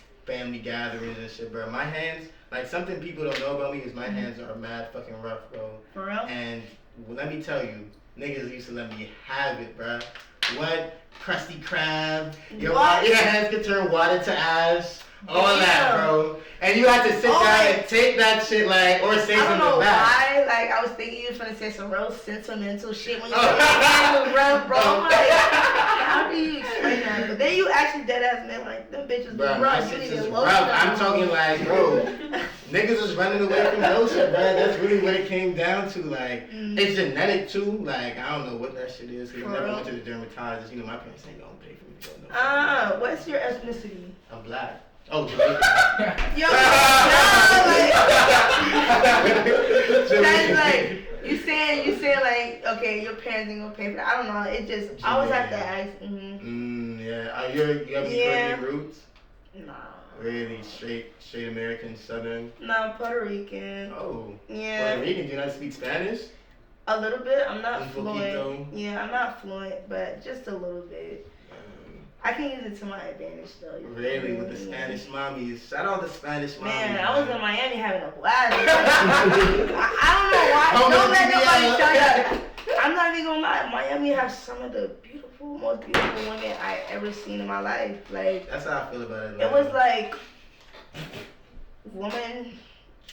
gatherings and shit, bro. My hands, like something people don't know about me is my hands are mad fucking rough, bro. For real? And let me tell you, niggas used to let me have it, bro. What? Krusty Krab. Your hands could turn water to ash. All that, bro. And you had to sit down and take that shit, like, or say something back. I don't know why. Like, I was thinking you were gonna say some real sentimental shit when you said your hands was rough, bro. I'm like, how do you explain that? But then you actually dead ass man, like, them bitches be rough. My shit just rough. I'm talking like, bro, niggas was running away from those shit, bro. That's really what it came down to. Like, it's genetic too. Like, I don't know what that shit is. Cause I never went to the dermatologist. You know, my parents ain't gonna pay for me to go. No. What's your ethnicity? I'm black. Oh, Jamaican. Yo, that's like you saying like, okay, your parents ain't gonna pay for that. I don't know. It just I always have to ask. Yeah. You have any Caribbean roots? Nah. Really straight American Southern? No, Puerto Rican. Oh. Yeah. Puerto Rican. Do you not speak Spanish? A little bit. I'm not fluent. Poquito. Yeah, I'm not fluent, but just a little bit. I can use it to my advantage though. Really, with the Spanish mommies. Shout out to Spanish mommies. Man, I was in Miami having a blast. I don't know why. Don't let nobody tell you. I'm not even gonna lie. Miami has some of the most beautiful women I ever seen in my life. Like, that's how I feel about it. It was like woman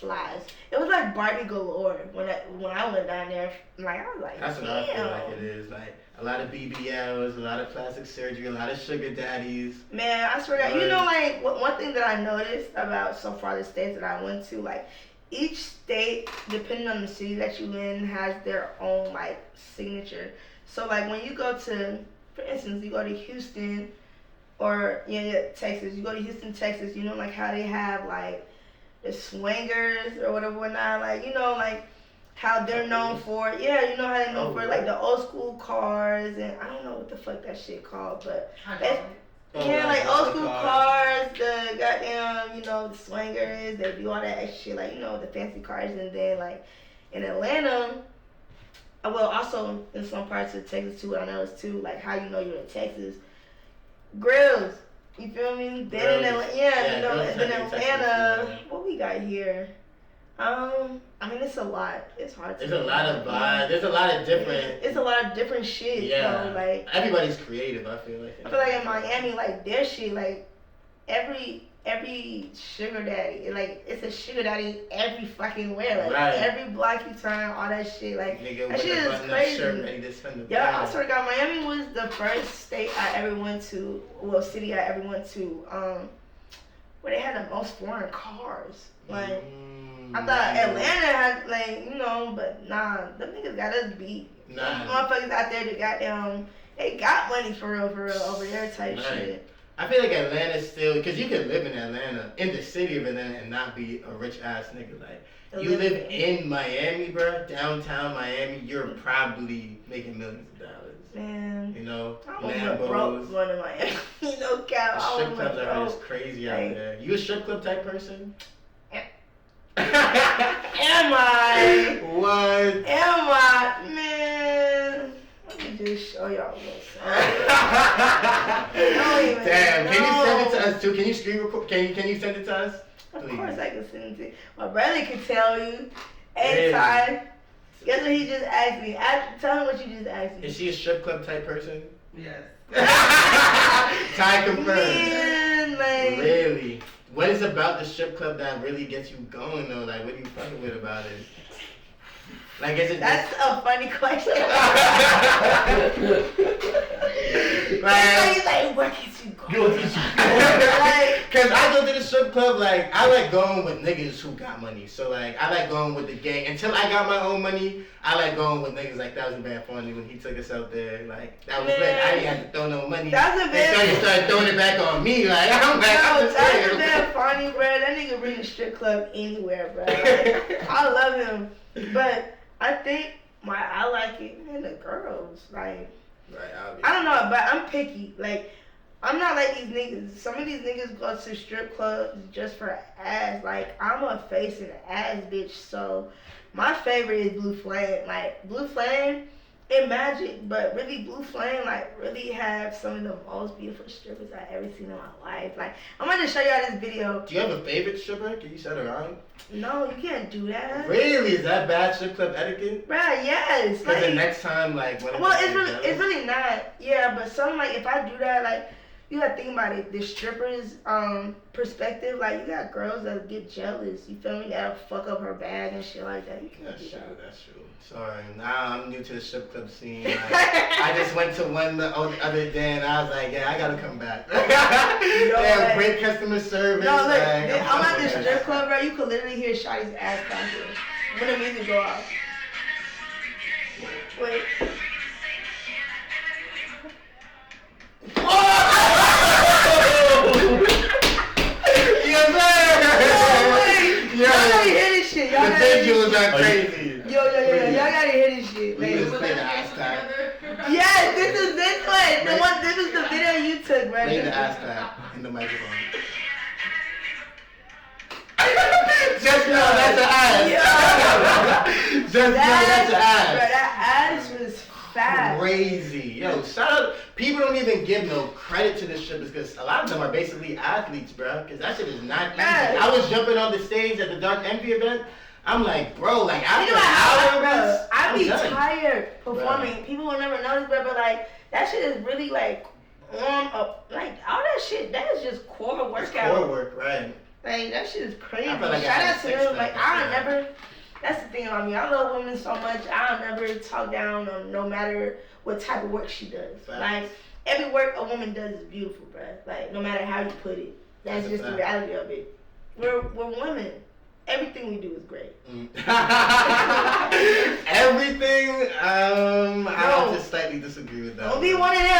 lies. It was like Barbie galore when I went down there. Like, I was like, that's what I feel like it is. Like, a lot of BBLs, a lot of plastic surgery, a lot of sugar daddies. Man, I swear to God, you know, like, one thing that I noticed about so far the states that I went to, like, each state, depending on the city that you in, has their own, like, signature. So, like, when you go to, for instance, you go to Houston or, Texas, you go to Houston, Texas, you know, like, how they have, like, the swingers or whatnot. Like, you know, like how they're known for. Yeah, you know how they're known for like the old school cars, and I don't know what the fuck that shit called, but yeah, like old school cars, the goddamn, you know, the swingers, they do all that extra shit, like, you know, the fancy cars. And then like in Atlanta, well, also in some parts of Texas too, I know it's too, like how you know you're in Texas, grills. You feel me? Then in Atlanta, yeah, you know, and then Atlanta, what we got here? I mean, it's a lot. It's hard to. There's a lot of vibes. There's a lot of different. It's a lot of different shit. Yeah. So, like everybody's creative. I feel like. I feel like in Miami, like their shit, like every sugar daddy, like it's a sugar daddy every fucking where, like every block you turn, all that shit, like nigga that shit is crazy. Ready to spend the Yeah, I swear to God, Miami was the first state I ever went to, well, city I ever went to, where they had the most foreign cars. Like I thought Atlanta had, like, you know, but nah, them niggas got us beat. Nah. Motherfuckers out there that goddamn, they got money for real over there type shit. I feel like Atlanta's still, because you can live in Atlanta, in the city of Atlanta, and not be a rich ass nigga. Like, you live in Miami, bro, downtown Miami, you're probably making millions of dollars. Man. You know, I went broke going to Miami. You know, Cal. Strip clubs are just crazy out there. You a strip club type person? Am I? What? Am I? Man. Let me just show y'all what's Damn, can you send it to us too? Can you screen record? Can you send it to us? Please. Of course I can send it to you. My brother can tell you. Hey, Ty. Guess what he just asked me? Tell him what you just asked me. Is she a strip club type person? Yes. Ty confirmed. Man, like, really? What is about the strip club that really gets you going though? Like, what are you fucking with about it? Like, is it? That's a funny question. Like, where can you go? Cause I go to the strip club, like, I like going with niggas who got money. So like, I like going with the gang. Until I got my own money, I like going with niggas like That Was Bad Funny when he took us out there. Like, that was lit. I didn't have to throw no money. That was bad. He started throwing it back on me. Like, I'm like, That Was Bad Funny, bro. That nigga bring the strip club anywhere, bro. Like, I love him, but I think I like it, man. The girls, like. Right, I don't know, but I'm picky. Like, I'm not like these niggas. Some of these niggas go to strip clubs just for ass. Like, I'm a face and ass bitch, so my favorite is Blue Flame. Like, Blue Flame and Magic, but really Blue Flame, like, really have some of the most beautiful strippers I've ever seen in my life. Like, I'm gonna show y'all this video. Do you have a favorite stripper? Can you set her on? No, you can't do that. Really? Is that bad strip club etiquette? Bruh, yes. Because the next time, like, when it's really not. Yeah, but some, like, if I do that, like, you gotta think about it. The strippers' perspective, like, you got girls that get jealous. You feel me? That'll fuck up her bag and shit like that. You can't do that. That's true. Sorry, I'm new to the strip club scene. Like, I just went to one the other day and I was like, yeah, I gotta come back. They have great customer service. No, look, like, I'm at the strip club, bro. You could literally hear Shotty's ass cracking when the music go off. Wait. Yes, sir! Y'all gotta hear this shit. Y'all the visuals are crazy. Yo, y'all gotta hear this shit. We just play the ass tag. Yes, this one. This is the video you took, bro. Play the ass tag in the microphone. Just know that's an ass. Yeah. Just know that's an ass. Bro, that ass was fat. Crazy. Yo, shout out. People don't even give no credit to the strippers because a lot of them are basically athletes, bro. Because that shit is not easy. I was jumping on the stage at the Dark Envy event. I'm like, bro, like after hours, I be tired performing. Bro. People will never notice, bro, but like that shit is really like like all that shit. That is just core workout. Core work, right? Like that shit is crazy. Like shout out to them. Like I never. That's the thing about me. I love women so much. I'll never talk down on no matter what type of work she does. Right. Like every work a woman does is beautiful, bro. Like no matter how you put it, that's just the reality of it. We're women. Everything we do is great. Everything? I have to slightly disagree with that. Don't be one of them.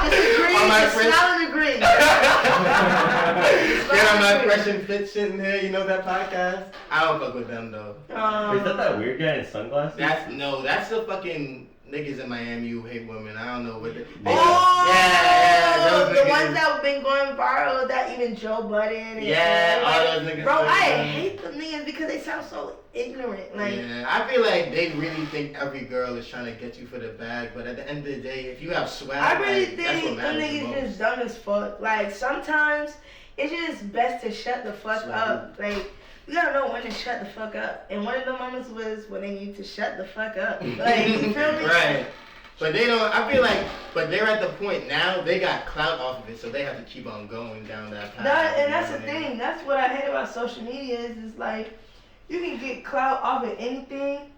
Disagree. On my It's fresh- not an agree. Get on my fresh and fit shit in here. You know that podcast? I don't fuck with them though. Is that weird guy in sunglasses? That's the fucking niggas in Miami who hate women. I don't know what they. Oh, those the niggas. ones that have been going viral, that even Joe Budden. Yeah, all those niggas. Bro, I hate them niggas because they sound so ignorant. Like, yeah, I feel like they really think every girl is trying to get you for the bag, but at the end of the day, if you have swag, I really like, that's what think them matters the niggas most. just dumb as fuck. Like, sometimes it's just best to shut the fuck up. Like, you gotta know when to shut the fuck up. And one of the moments was when they need to shut the fuck up. Like, you feel me? Right. But they don't, I feel like, but they're at the point now, they got clout off of it, so they have to keep on going down that path. And that's the thing. That's what I hate about social media is like, you can get clout off of anything,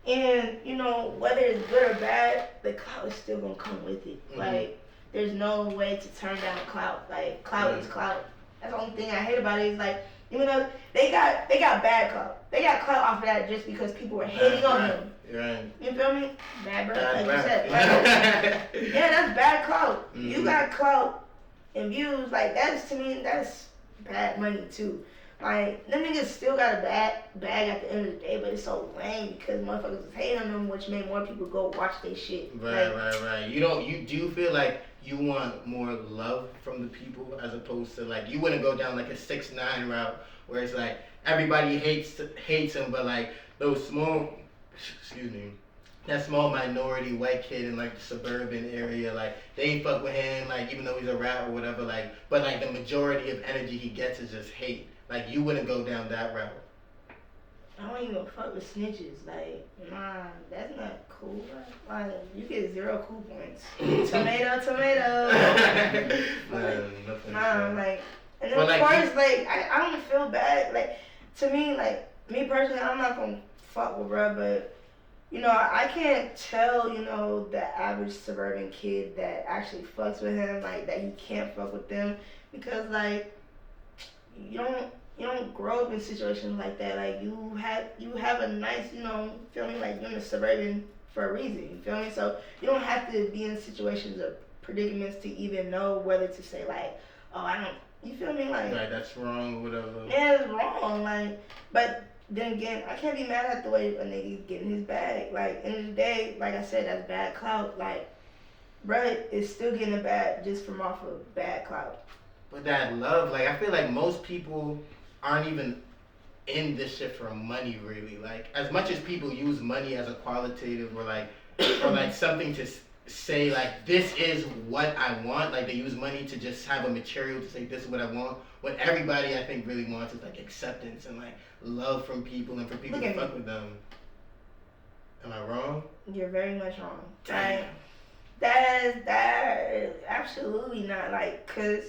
and, you know, whether it's good or bad, the clout is still gonna come with it. Mm-hmm. Like, there's no way to turn down clout. Like, clout is clout. That's the only thing I hate about it is like, even though they got bad clout. They got clout off of that just because people were hating on them. Right. You feel me? Bad breath, Bad like breath. you said. Like, yeah, that's bad clout. Mm-hmm. You got clout and views, like that's to me, that's bad money too. Like them niggas still got a bag at the end of the day, but it's so lame because motherfuckers was hating on them, which made more people go watch their shit. Right. You do ffeel like you want more love from the people as opposed to like you wouldn't go down like a 6ix9ine route where it's like everybody hates him, but like those that small minority white kid in like the suburban area, like they ain't fuck with him, like even though he's a rap or whatever, like but like the majority of energy he gets is just hate. Like you wouldn't go down that route. I don't even fuck with snitches. Like, nah, that's not cool. Like, you get 0 cool points. Tomato. Nah, like, and then But of course, like, I don't feel bad. Like, to me, like, me personally, I'm not gonna fuck with bruh, but, you know, I can't tell, you know, the average suburban kid that actually fucks with him, like, that he can't fuck with them, because, like, you don't grow up in situations like that. Like you have a nice, you know, feel me, like you're in a suburban for a reason, you feel me? So you don't have to be in situations or predicaments to even know whether to say like, oh, I don't, you feel me? Like, right, that's wrong or whatever. Yeah, it's wrong. Like, but then again, I can't be mad at the way a nigga's getting his bag. Like, end of the day, like I said, that's bad clout. Like, bruh is still getting a bag just from off of bad clout. But that love, like I feel like most people aren't even in this shit for money really. Like as much as people use money as a qualitative or like something to say like this is what I want, like they use money to just have a material to say this is what I want. What everybody I think really wants is like acceptance and like love from people and for people to fuck with them. Am I wrong? You're very much wrong. Like, that is absolutely not, like, cause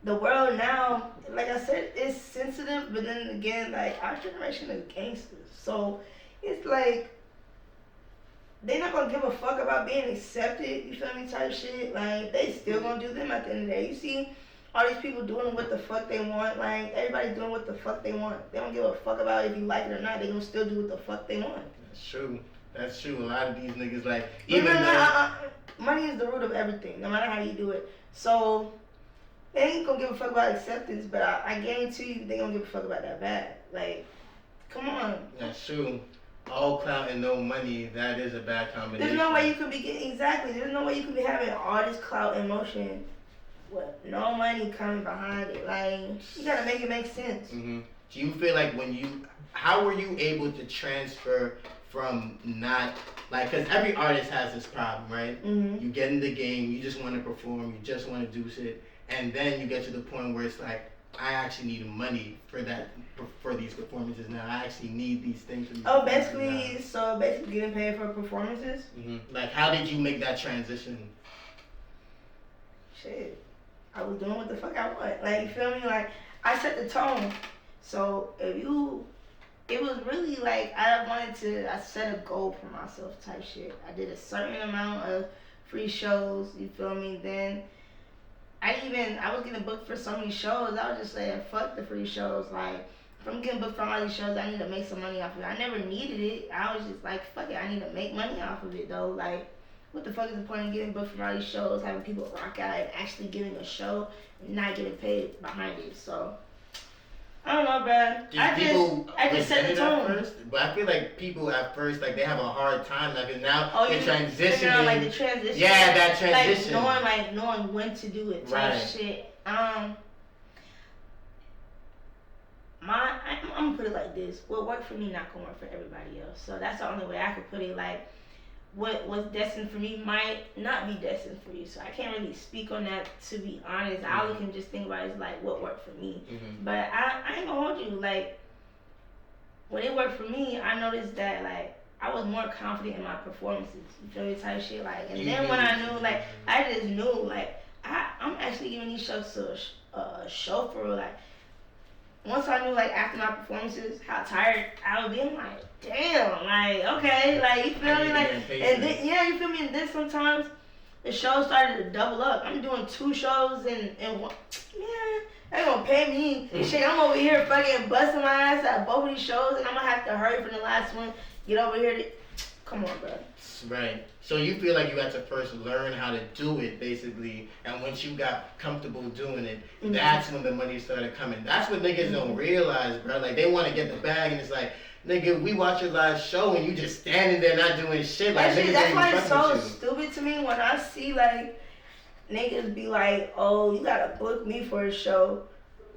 the world now, like I said, is sensitive, but then again, like, our generation is gangsters. So, it's like, they not gonna give a fuck about being accepted, you feel me, type shit. Like, they still gonna do them at the end of the day. You see all these people doing what the fuck they want, like, everybody doing what the fuck they want. They don't give a fuck about if you like it or not, they gonna still do what the fuck they want. That's true. A lot of these niggas, like, money is the root of everything, no matter how you do it. So, they ain't gonna give a fuck about acceptance, but I guarantee you they gonna give a fuck about that bag. Like, come on. That's true. All clout and no money, that is a bad combination. There's no way you could be getting, exactly, there's no way you could be having all this clout and motion with no money coming behind it. Like, you gotta make it make sense. Mm-hmm. Do you feel like how were you able to transfer from not, like, because every artist has this problem, right? Mm-hmm. You get in the game, you just want to perform, you just want to do shit, and then you get to the point where it's like, I actually need money for these performances now. I actually need these things. For these basically getting paid for performances? Mm-hmm. Like, how did you make that transition? Shit, I was doing what the fuck I want. Like, you feel me? Like, I set the tone. So, it was really like, I set a goal for myself type shit. I did a certain amount of free shows, you feel me? Then, I was getting booked for so many shows, I was just saying, fuck the free shows. Like, if I'm getting booked for all these shows, I need to make some money off of it. I never needed it. I was just like, fuck it, I need to make money off of it though. Like, what the fuck is the point of getting booked from all these shows, having people rock out and actually giving a show and not getting paid behind it? So I don't know, bro. I just set the tone. First, but I feel like people at first, like, they have a hard time, like, and now they're transitioning. transitioning. Like the transition. Yeah, that transition. Like knowing when to do it type shit. I'm gonna put it like this: what worked for me not gonna work for everybody else. So that's the only way I could put it. Like, what was destined for me might not be destined for you. So I can't really speak on that, to be honest. All I can just think about is like what worked for me. But I ain't gonna hold you. Like, when it worked for me, I noticed that like I was more confident in my performances. You feel me, type shit. Like, and then when I knew, like, I just knew, like, I'm actually giving these shows to a show for real. Like, once I knew, like, after my performances, how tired I would be, I'm like, damn, like, okay, like, you feel me? Like, and then, you feel me? And then sometimes the show started to double up. I'm doing 2 shows and one, man, they gonna pay me. Shit, I'm over here fucking busting my ass at both of these shows, and I'm gonna have to hurry for the last one, get over here to, come on, bro. Right. So you feel like you had to first learn how to do it, basically, and once you got comfortable doing it, that's when the money started coming. That's what niggas don't realize, bro. Like, they want to get the bag, and it's like, nigga, we watch your live show, and you just standing there not doing shit. Like, that's why it's so stupid to me when I see, like, niggas be like, oh, you gotta book me for a show,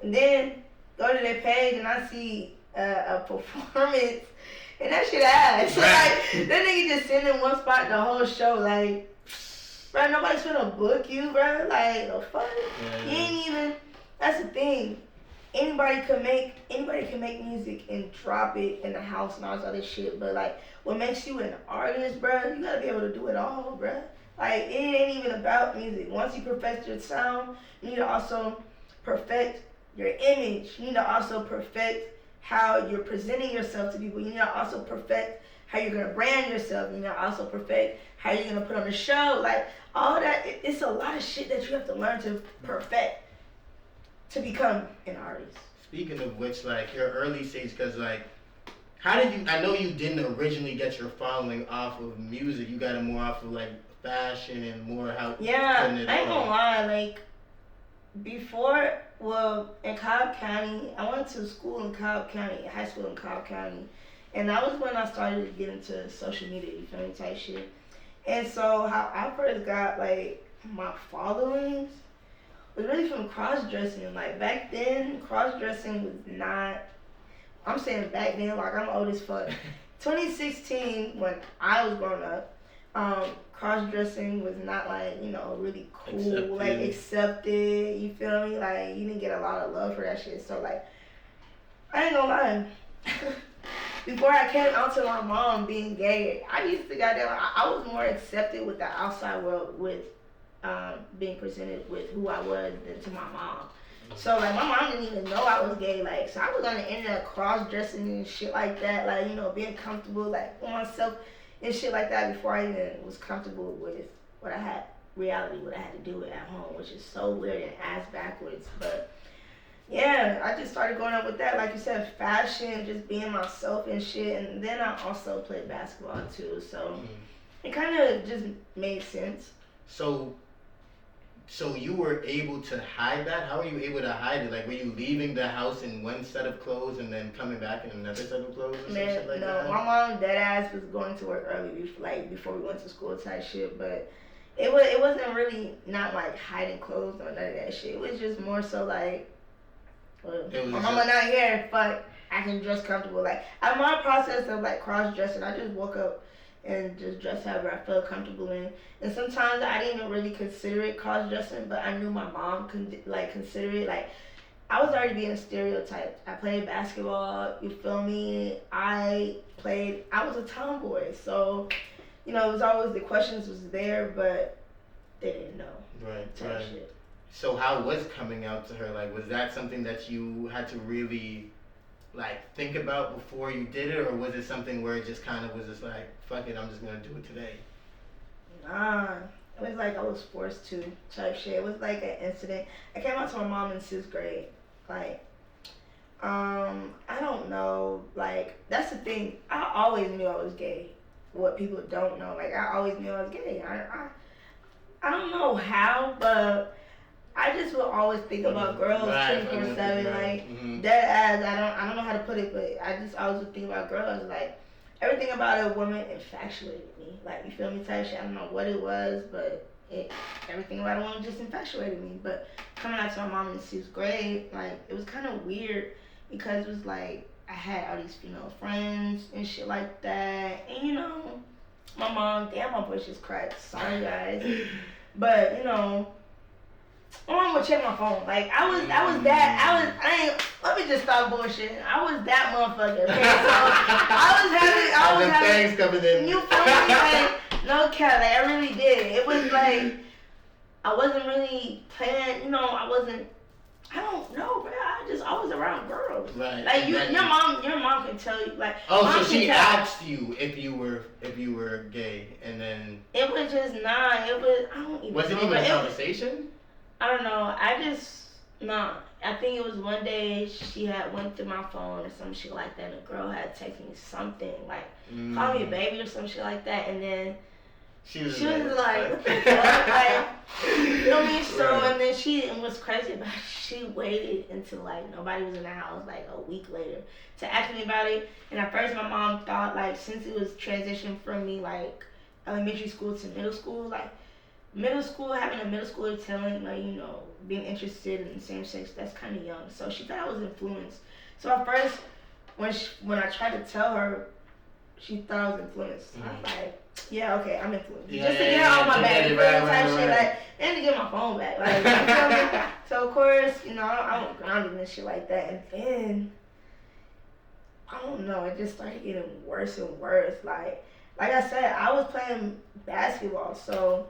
and then go to their page, and I see a performance. And that shit ass. Like, that nigga just sitting in one spot the whole show. Like, bro, nobody's gonna book you, bro. Like, the fuck? You ain't even. That's the thing. Anybody can make music and drop it in the house and all this other shit. But like, what makes you an artist, bro? You gotta be able to do it all, bro. Like, it ain't even about music. Once you perfect your sound, you need to also perfect your image. You need to also perfect how you're presenting yourself to people. You need to also perfect how you're gonna brand yourself. You need to also perfect how you're gonna put on the show. Like, all that, it's a lot of shit that you have to learn to perfect to become an artist. Speaking of which, like, your early stage, because like, how did you, I know you didn't originally get your following off of music. You got it more off of like fashion and more how. Yeah, I ain't gonna lie, like, before, well, in Cobb County, I went to school in Cobb County, high school in Cobb County, and that was when I started to get into social media, you feel me, type shit. And so how I first got, like, my followings was really from cross-dressing. Like, back then, cross-dressing was not, I'm saying back then, like, I'm old as fuck. 2016, when I was growing up, cross-dressing was not, like, you know, really cool, accepted, you feel me? Like, you didn't get a lot of love for that shit. So, like, I ain't gonna lie. Before I came out to my mom being gay, I used to I was more accepted with the outside world with being presented with who I was than to my mom. So, like, my mom didn't even know I was gay. Like, so I was on the internet cross-dressing and shit like that. Like, you know, being comfortable, like, with myself and shit like that before I even was comfortable with what I had to do at home, which is so weird and ass backwards. But yeah, I just started going up with that, like you said, fashion, just being myself and shit. And then I also played basketball too, so it kind of just made sense. So you were able to hide that? How were you able to hide it? Like, were you leaving the house in one set of clothes and then coming back in another set of clothes or some shit like that? No, my mom dead ass was going to work early, before we went to school type shit. But it wasn't really not like hiding clothes or none of that shit. It was just more so like, well, my mama not here, but I can dress comfortable. Like, my process of like cross dressing, I just woke up and just dress however I felt comfortable in. And sometimes I didn't even really consider it cross-dressing, but I knew my mom could, like, consider it. Like, I was already being stereotyped. I played basketball, you feel me? I was a tomboy, so, you know, it was always, the questions was there, but they didn't know. Right. Shit. So how was coming out to her? Like, was that something that you had to really, like, think about before you did it, or was it something where it just kind of was just like, fuck it, I'm just gonna do it today? Nah, it was like I was forced to type shit. It was like an incident. I came out to my mom in 6th grade. Like, I don't know. Like, that's the thing. I always knew I was gay. what people don't know. Like, I always knew I was gay. I don't know how, but I just will always think about girls 24/7. Like, dead ass. I don't know how to put it, but I just always would think about girls. Like, everything about a woman infatuated me. Like, you feel me, type shit. I don't know what it was, but everything about a woman just infatuated me. But coming out to my mom in 6th grade, like, it was kind of weird because it was like I had all these female friends and shit like that, and you know, my mom, damn, my voice just cracked. Sorry, guys, but you know, my mom would check my phone. Like, I let me just stop bullshitting. I was that motherfucker. Okay? So I was having things coming in. You feel me? Like, no cap, like, I really did. It was like, I wasn't really playing, you know, I don't know, bro. I was around girls. Right. Like, your mom can tell you, like. Oh, so she asked you if you were gay, and then. It was just not. I don't even. Was it even a conversation? I don't know. I think it was one day she had went through my phone or some shit like that, and a girl had texted me something like, call me a baby or some shit like that, and then she was like, what the fuck? Like, you know what I mean? So, right. And then and what's crazy about it, she waited until like nobody was in the house, like a week later, to ask me about it. And at first my mom thought, like, since it was transitioned from me like elementary school to middle school, like middle school, having a middle schooler telling, like, you know, being interested in same sex, that's kind of young. So she thought I was influenced. So at first, when I tried to tell her, she thought I was influenced. I was like, yeah, okay, I'm influenced. Just to get her on my back, type shit, like, and to get my phone back. Like, you feel me? So of course, you know, I was grounded and shit like that. And then, I don't know, it just started getting worse and worse. Like I said, I was playing basketball, so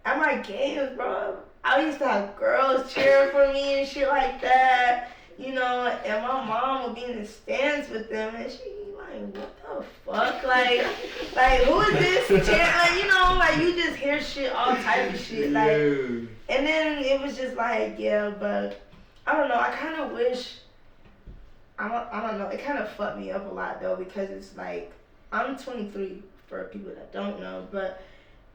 at my games, bro, I used to have girls cheering for me and shit like that, you know, and my mom would be in the stands with them, and she like, what the fuck, like who is this cheering? Like, you know, like, you just hear shit, all type of shit, like, and then it was just like, yeah, but I don't know, I kind of wish, I don't know, it kind of fucked me up a lot though, because it's like, I'm 23 for people that don't know, but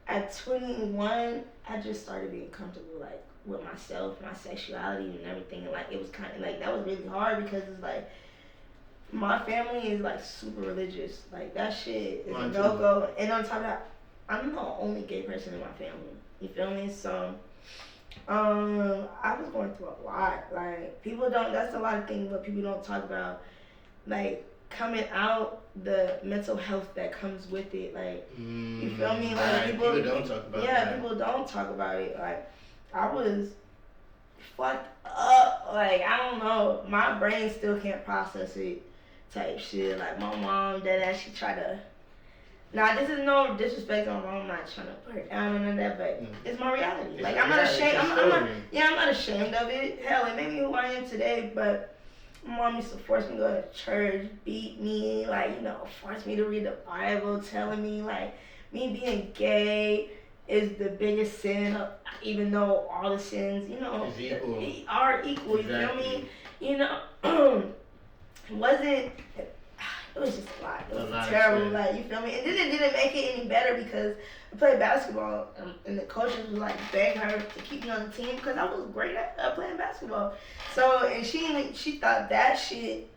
at 21, I just started being comfortable, like, with myself, my sexuality and everything, and like, it was kind of like, that was really hard, because it's like, my family is like super religious, like, that shit is a no-go, and on top of that, I'm the only gay person in my family, you feel me? So, I was going through a lot, like, that's a lot of things what people don't talk about, like, coming out, the mental health that comes with it, like, you feel me? Like, people don't talk about it. Yeah, people don't talk about it. Like, I was fucked up. Like, I don't know. My brain still can't process it type shit. Like, my mom, she tried to. Now, this is no disrespect on my mom. I'm not trying to put her down or none of that, but it's my reality. Like, I'm not ashamed. I'm not ashamed of it. Hell, it made me who I am today, but my mom used to force me to go to church, beat me, like, you know, force me to read the Bible, telling me, like, me being gay is the biggest sin, even though all the sins, you know, are equal, you feel me? You know, it was just a lot. It was terrible, like, you feel me? And then it didn't make it any better because I played basketball, and the coaches was like begging her to keep me on the team because I was great at playing basketball. So, and she thought that shit,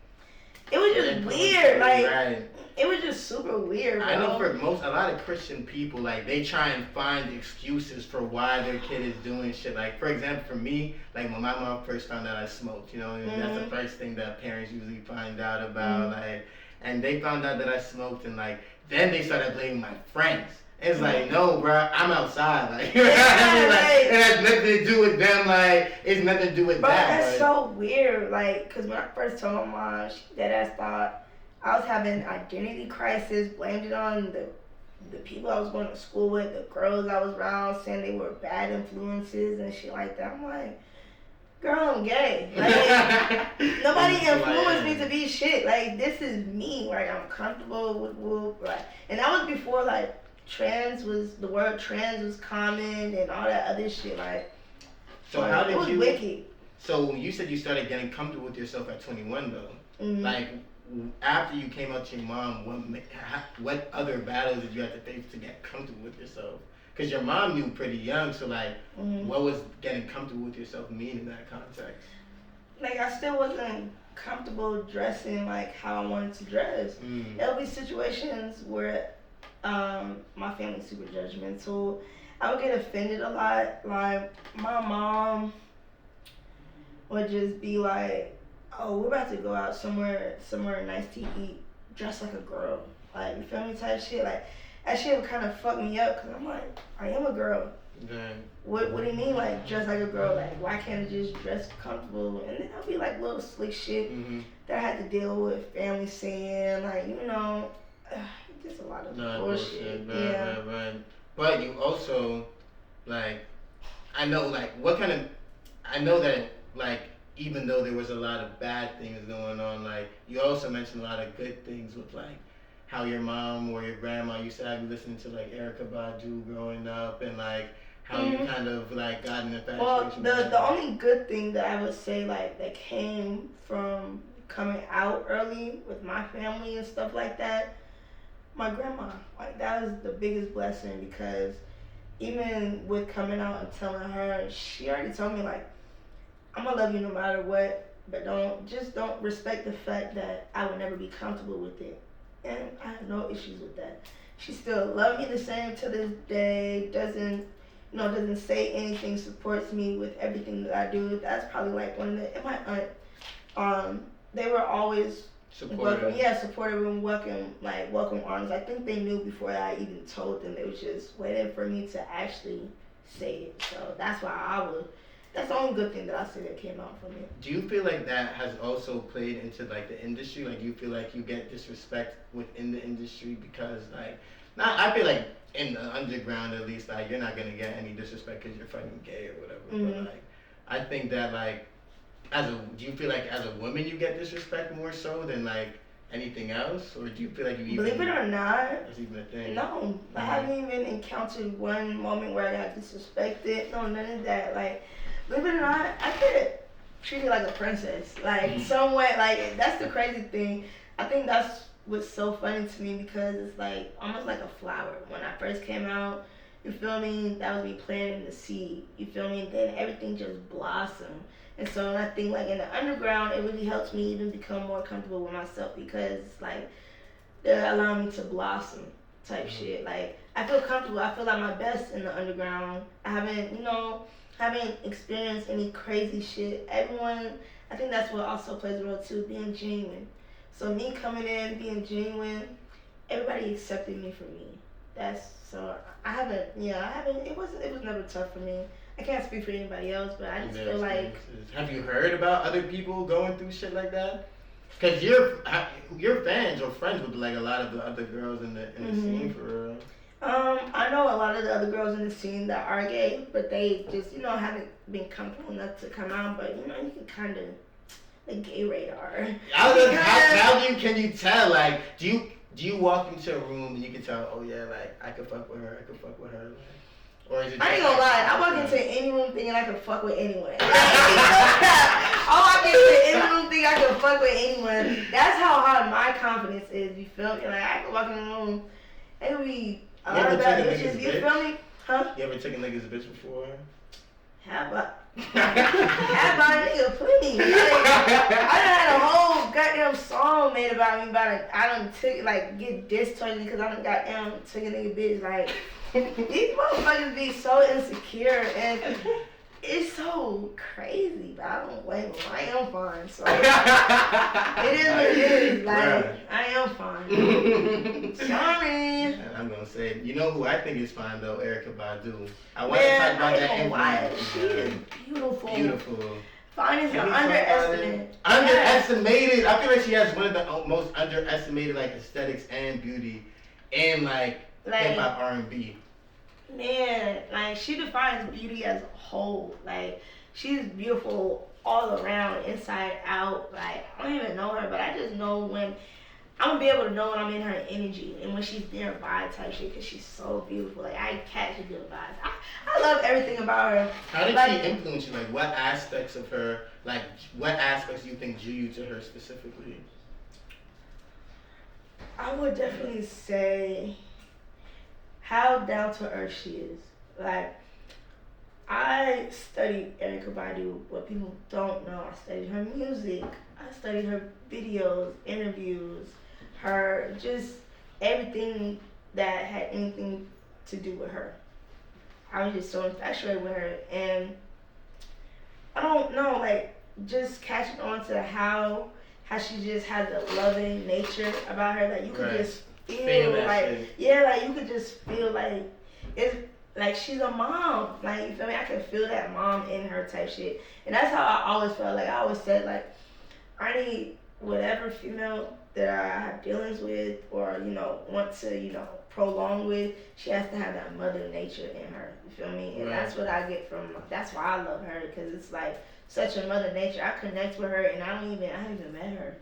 it was just weird, like, it was just super weird, bro. I know for a lot of Christian people, like, they try and find excuses for why their kid is doing shit. Like, for example, for me, like, when my mom first found out I smoked, you know, and that's the first thing that parents usually find out about, like, and they found out that I smoked, and like, then they started blaming my friends. It's like, no, bro, I'm outside. Like, you know what I mean? Like, it has nothing to do with them. Like, it's nothing to do with that. That's so weird. Like, because when I first told my mom, she deadass thought I was having identity crisis, blamed it on the people I was going to school with, the girls I was around, saying they were bad influences and shit like that. I'm like, girl, I'm gay. Like, nobody influenced me to be shit. Like, this is me. Like, I'm comfortable with like, and that was before, like, the word trans was common and all that other shit. Like, so how did it was wicked. So you said you started getting comfortable with yourself at 21 though. Like, after you came out to your mom, what other battles did you have to face to get comfortable with yourself? Because your mom knew pretty young, so like, what was getting comfortable with yourself mean in that context? Like, I still wasn't comfortable dressing like how I wanted to dress. There'll be situations where my family's super judgmental. I would get offended a lot. Like, my mom would just be like, oh, we're about to go out somewhere nice to eat, dress like a girl. Like, you feel me, type shit. Like, that shit would kind of fuck me up, because I'm like, I am a girl. What do you mean, like, dress like a girl? Like, why can't I just dress comfortable? And then there'll be, like, little slick shit that I had to deal with, family saying, like, you know, just a lot of bullshit. Right. But you also, like, I know that, like, even though there was a lot of bad things going on, like, you also mentioned a lot of good things with, like, how your mom or your grandma used to have you listening to, like, Erykah Badu growing up, and, like, how you kind of, like, got an infatuation. Well, the only good thing that I would say, like, that came from coming out early with my family and stuff like that, my grandma. Like, that was the biggest blessing, because even with coming out and telling her, she already told me, like, I'm gonna love you no matter what, but don't respect the fact that I would never be comfortable with it. And I have no issues with that. She still loves me the same to this day, doesn't say anything, supports me with everything that I do. That's probably like and my aunt, they were always supportive and welcome arms. I think they knew before I even told them. They was just waiting for me to actually say it. So that's the only good thing that I see that came out from it. Do you feel like that has also played into, like, the industry? Like, do you feel like you get disrespect within the industry because, like, I feel like in the underground at least, like, you're not gonna get any disrespect because you're fucking gay or whatever. But, like, I think that, like, do you feel like as a woman you get disrespect more so than, like, anything else, or do you feel like you even, believe it or not, it's even a thing? No, I haven't even encountered one moment where I got disrespected. No, none of that. Like, believe it or not, I get treated like a princess. Like, somewhat, like, that's the crazy thing. I think that's what's so funny to me, because it's like almost like a flower. When I first came out, you feel me, that was me planting the seed. You feel me? Then everything just blossomed. And so I think, like, in the underground, it really helps me even become more comfortable with myself, because, like, they're allowing me to blossom type shit. Like, I feel comfortable. I feel like my best in the underground. I haven't experienced any crazy shit. Everyone, I think that's what also plays a role too, being genuine. So me coming in, being genuine, everybody accepted me for me. It was never tough for me. I can't speak for anybody else, but I just feel like. Have you heard about other people going through shit like that? Because you're fans or friends with, like, a lot of the other girls in the scene, for real. I know a lot of the other girls in the scene that are gay, but they just, haven't been comfortable enough to come out. But, you can kind of, the gay radar. How can you tell? Like, do you walk into a room and you can tell, oh yeah, like, I could fuck with her, like, or is it? I ain't gonna lie, I walk into any room thinking I could fuck with anyone. I walk into any room thinking I could fuck with anyone. That's how high my confidence is. You feel me? Like, I could walk in the room, it would be a lot of bad bitches. You feel me? Huh? You ever taken niggas bitch before? Have I, nigga, please. Like, I done had a whole goddamn song made about me, I done took, like, get dissed towards me because I done goddamn took a nigga bitch. Like, these motherfuckers be so insecure, and it's so crazy, but I don't blame them. I am fine, so it is what it is. Like, right. I am fine. Sorry. And I'm gonna say, you know who I think is fine though? Erykah Badu. I want to talk about that influence. She is beautiful. Beautiful. Fine is an underestimate. Underestimated. I feel like she has one of the most underestimated, like, aesthetics and beauty, and like hip hop R&B. Man, like, she defines beauty as a whole. Like, she's beautiful all around, inside out. Like, I don't even know her, but I just know when I'm gonna be able to know when I'm in her energy and when she's nearby type shit, because she's so beautiful. Like, I catch a good vibes. I love everything about her. How did she influence you? Like, what aspects of her, like, what aspects do you think drew you to her specifically? I would definitely say how down to earth she is. Like, I studied Erica Badu. What people don't know, I studied her music. I studied her videos, interviews, her just everything that had anything to do with her. I was just so infatuated with her, and I don't know, like just catching on to how she just has a loving nature about her that you could just feel like shit. yeah, like you could just feel like it's like she's a mom. Like you feel me? I can feel that mom in her type shit. And that's how I always felt. Like I always said like I need whatever female that I have dealings with or, want to, prolong with, she has to have that mother nature in her. You feel me? And that's what I get from, that's why I love her, because it's like such a mother nature. I connect with her and I haven't even met her.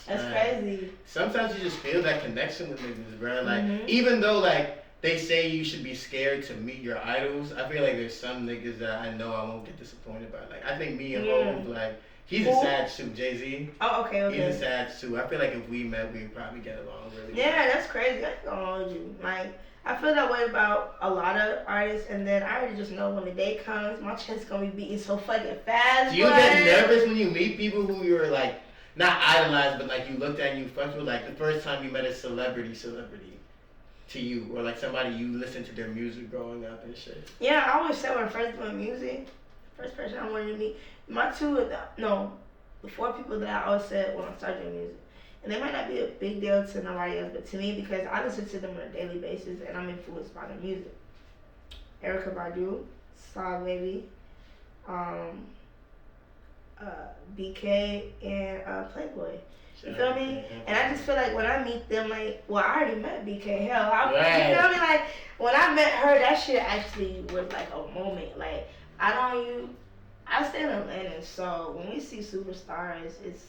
That's crazy. Sometimes you just feel that connection with niggas, bro. Like, even though, like, they say you should be scared to meet your idols, I feel like there's some niggas that I know I won't get disappointed by. Like, I think me and Hov, like, he's a sad suit, Jay-Z. Oh, okay. He's a sad suit. I feel like if we met, we'd probably get along really well. Yeah, that's crazy. I ain't gonna hold you. Like, I feel that way about a lot of artists, and then I already just know when the day comes, my chest gonna be beating so fucking fast. Do you get nervous when you meet people who you're like, not idolized, but like you looked at and you fucked with, like the first time you met a celebrity to you, or like somebody you listened to their music growing up and shit? Yeah, I always said when I first doing music, first person I wanted to meet, the four people that I always said when I started doing music. And they might not be a big deal to nobody else, but to me, because I listen to them on a daily basis and I'm influenced by their music. Erica Badu, Saw Baby, BK, and Playboy. You feel me? And I just feel like when I meet them, like, well, I already met BK. Hell, you feel me? Like, when I met her, that shit actually was like a moment. Like, I stay in Atlanta, so when we see superstars, it's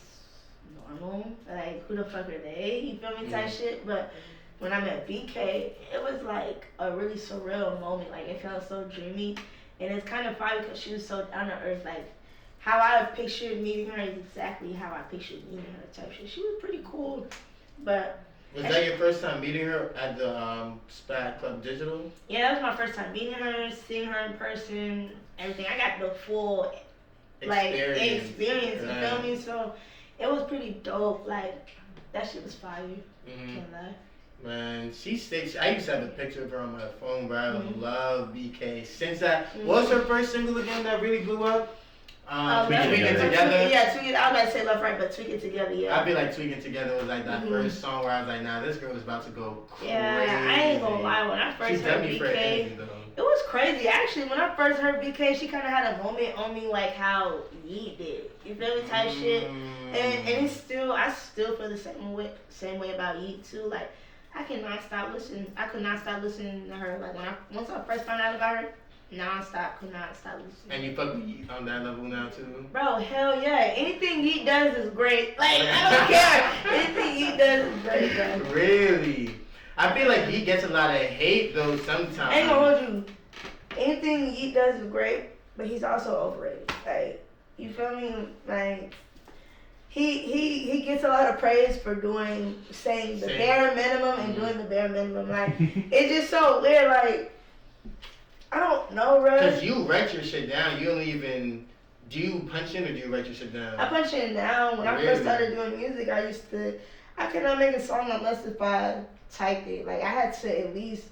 normal. Like, who the fuck are they? You feel me? Type shit. But when I met BK, it was like a really surreal moment. Like, it felt so dreamy. And it's kind of funny because she was so down to earth. Like, how I pictured meeting her is exactly how I pictured meeting her type shit. She was pretty cool. But was that your first time meeting her at the SPAC Club Digital? Yeah, that was my first time meeting her, seeing her in person, everything. I got the full experience, you feel me? So it was pretty dope. Like, that shit was fire. Can't lie. Man, she sticks. I used to have a picture of her on my phone, bro. I love BK. Since that, what was her first single again that really blew up? Tweak It Together. Yeah, Tweak It. I was about to say Love Right, but Tweak It Together, yeah. I feel like Tweak It Together was like that first song where I was like, nah, this girl is about to go crazy. Yeah, I ain't gonna lie. When I first heard BK, it was crazy. Actually, when I first heard BK, she kind of had a moment on me like how Yeet did. You feel me? Type shit. And it's still, I still feel the same way about Yeet too. Like, I could not stop listening to her. Like, once I first found out about her, could not stop listening. And you fuck with Yeet on that level now too? Bro, hell yeah. Anything Yeet does is great. Like, I don't care. Anything Yeet does is great, bro. Really? I feel like Yeet gets a lot of hate though sometimes. I ain't gonna hold you. Anything Yeet does is great, but he's also overrated. Like, you feel me? Like, he gets a lot of praise for saying the bare minimum and doing the bare minimum. Like, it's just so weird. Like, I don't know, bro. Because you write your shit down. You don't even... Do you punch in or do you write your shit down? I punch in down. When I first started doing music, I could not make a song unless if I typed it. Like, I had to at least,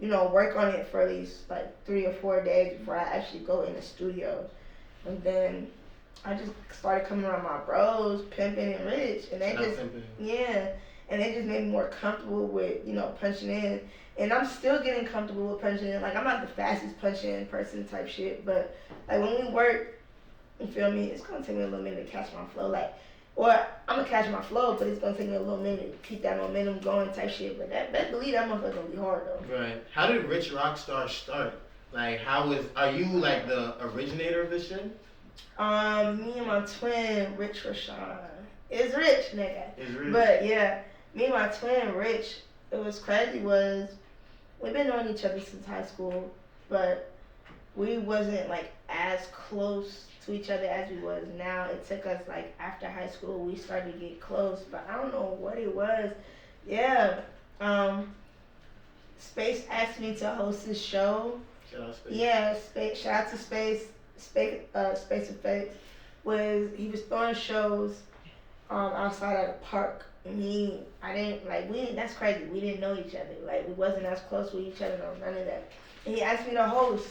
work on it for at least, like, 3 or 4 days before I actually go in the studio. And then I just started coming around my bros, Pimpin' and Rich. And they and they just made me more comfortable with, punching in. And I'm still getting comfortable with punching in. Like, I'm not the fastest punching in person type shit, but like when we work, you feel me, it's gonna take me a little minute to catch my flow. Like, or I'm gonna catch my flow, but it's gonna take me a little minute to keep that momentum going type shit. But best believe that motherfucker gonna be hard though. Right. How did Rich Rockstar start? Like, are you like the originator of this shit? Me and my twin, Rich Rashawn. It's Rich, nigga. It's Rich. But yeah, me and my twin, Rich, it was crazy was, we've been knowing each other since high school, but we wasn't like as close to each other as we was now. It took us like after high school we started to get close, but I don't know what it was. Yeah. Space asked me to host his show. Shout out Space. Yeah, shout out to Space Effects. He was throwing shows outside at the park. And that's crazy. We didn't know each other. Like, we wasn't as close with each other, no, none of that. And he asked me to host.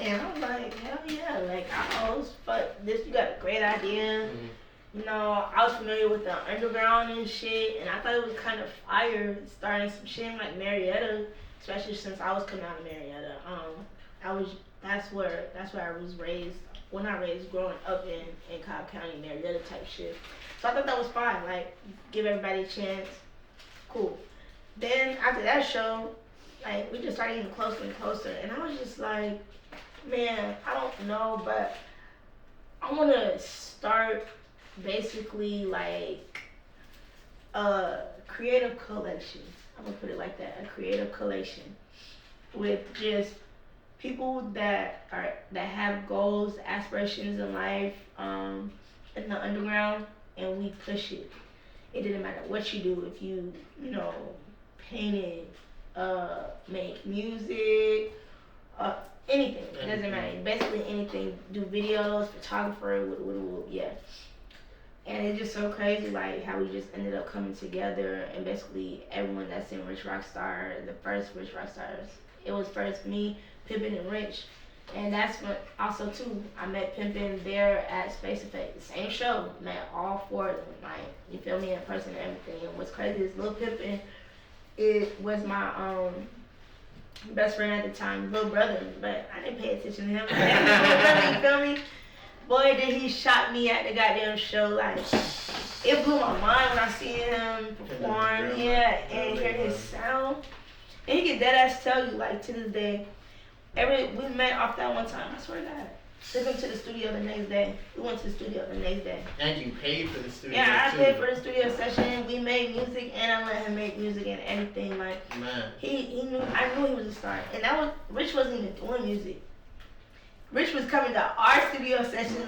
And I'm like, hell yeah, like, I'll host. But you got a great idea. Mm-hmm. You know, I was familiar with the underground and shit, and I thought it was kind of fire starting some shit in like Marietta, especially since I was coming out of Marietta. That's where I was raised. Well, not raised, growing up in Cobb County, Marietta type shit. So I thought that was fine. Like, give everybody a chance. Cool. Then after that show, like, we just started getting closer and closer, and I was just like, man, I don't know, but I want to start basically like a creative collection. I'm gonna put it like that, a creative collection with just people that have goals, aspirations in life, in the underground, and we push it. It didn't matter what you do, if you painted, make music, anything. It doesn't matter. Basically anything. Do videos, photographer, yeah. And it's just so crazy, like, how we just ended up coming together, and basically everyone that's in Rich Rockstar, the first Rich Rockstars, it was first me, Pimpin' and Rich. And that's when, also too, I met Pimpin' there at Space Effect, the same show, met all four of them, like, you feel me, in person and everything. And what's crazy is Lil Pimpin', it was my, best friend at the time, little brother, but I didn't pay attention to him. Little brother, you feel me? Boy, did he shock me at the goddamn show. Like, it blew my mind when I seen him perform, yeah, and hear his sound. And he can dead ass tell you, like, to this day, we met off that one time, I swear to God. Took him to the studio the next day. We went to the studio the next day. And you paid for the studio? Yeah, I paid for the studio session. We made music, and I let him make music and everything. Like, man, he knew. I knew he was a star, and Rich wasn't even doing music. Rich was coming to our studio session,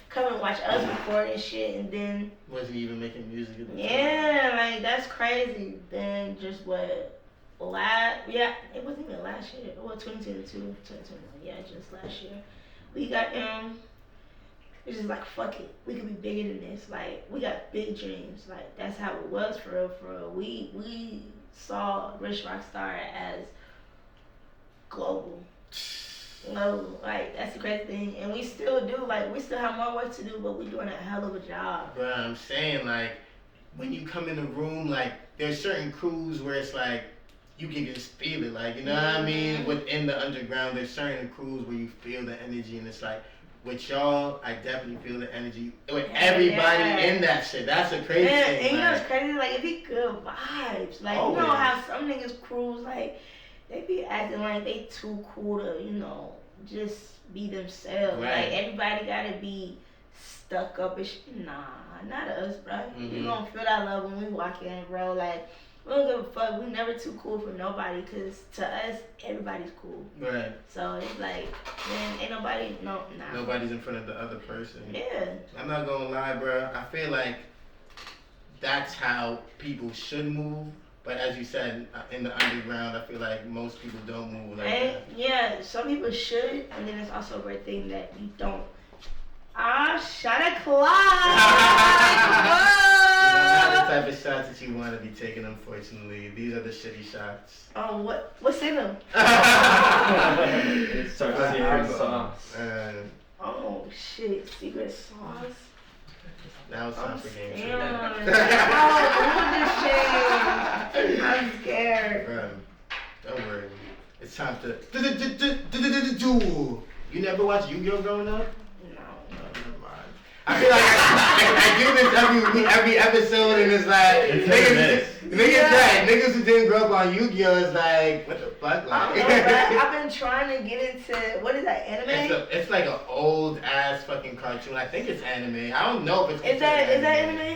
come and watch us record and shit, and then wasn't even making music at the time. Yeah, like, that's crazy. Then just it wasn't even last year. It was 2022, 2021. Yeah, just last year. We got it's just like, fuck it. We could be bigger than this. Like, we got big dreams. Like, that's how it was for real, for real. We saw Rich Rockstar as global. Like, that's the crazy thing. And we still do. Like, we still have more work to do, but we're doing a hell of a job. But I'm saying, like, when you come in the room, like, there's certain crews where it's like, you can just feel it, like, you know what I mean? Within the underground, there's certain crews where you feel the energy, and it's like, with y'all, I definitely feel the energy with everybody in that shit. That's a crazy thing. And you know what's crazy? Like, it be good vibes. Like, you know how some niggas crews, like, they be acting like they too cool to, just be themselves. Right. Like, everybody gotta be stuck up and shit. Nah, not us, bro. Mm-hmm. We gonna feel that love when we walk in, bro. Like, we don't give a fuck. We never too cool for nobody, because to us, everybody's cool. Right. So it's like, man, ain't nobody, nobody's in front of the other person. Yeah. I'm not gonna lie, bro. I feel like that's how people should move. But as you said, in the underground, I feel like most people don't move like that. Yeah, some people should, and then it's also a great thing that you don't. Shot o'clock! Not the type of shots that you want to be taking, unfortunately. These are the shitty shots. What's in them? It's secret sauce. Oh shit, secret sauce. Now it's time for game show. I'm scared. Bro, don't worry. It's time to duel. You never watched Yu-Gi-Oh growing up? I feel like I do this every episode, and it's like niggas who didn't grow up on Yu-Gi-Oh is like, what the fuck, like? I've been trying to get into, what is that, anime? It's like an old ass fucking cartoon. I think it's anime. I don't know if it's. Is that anime? I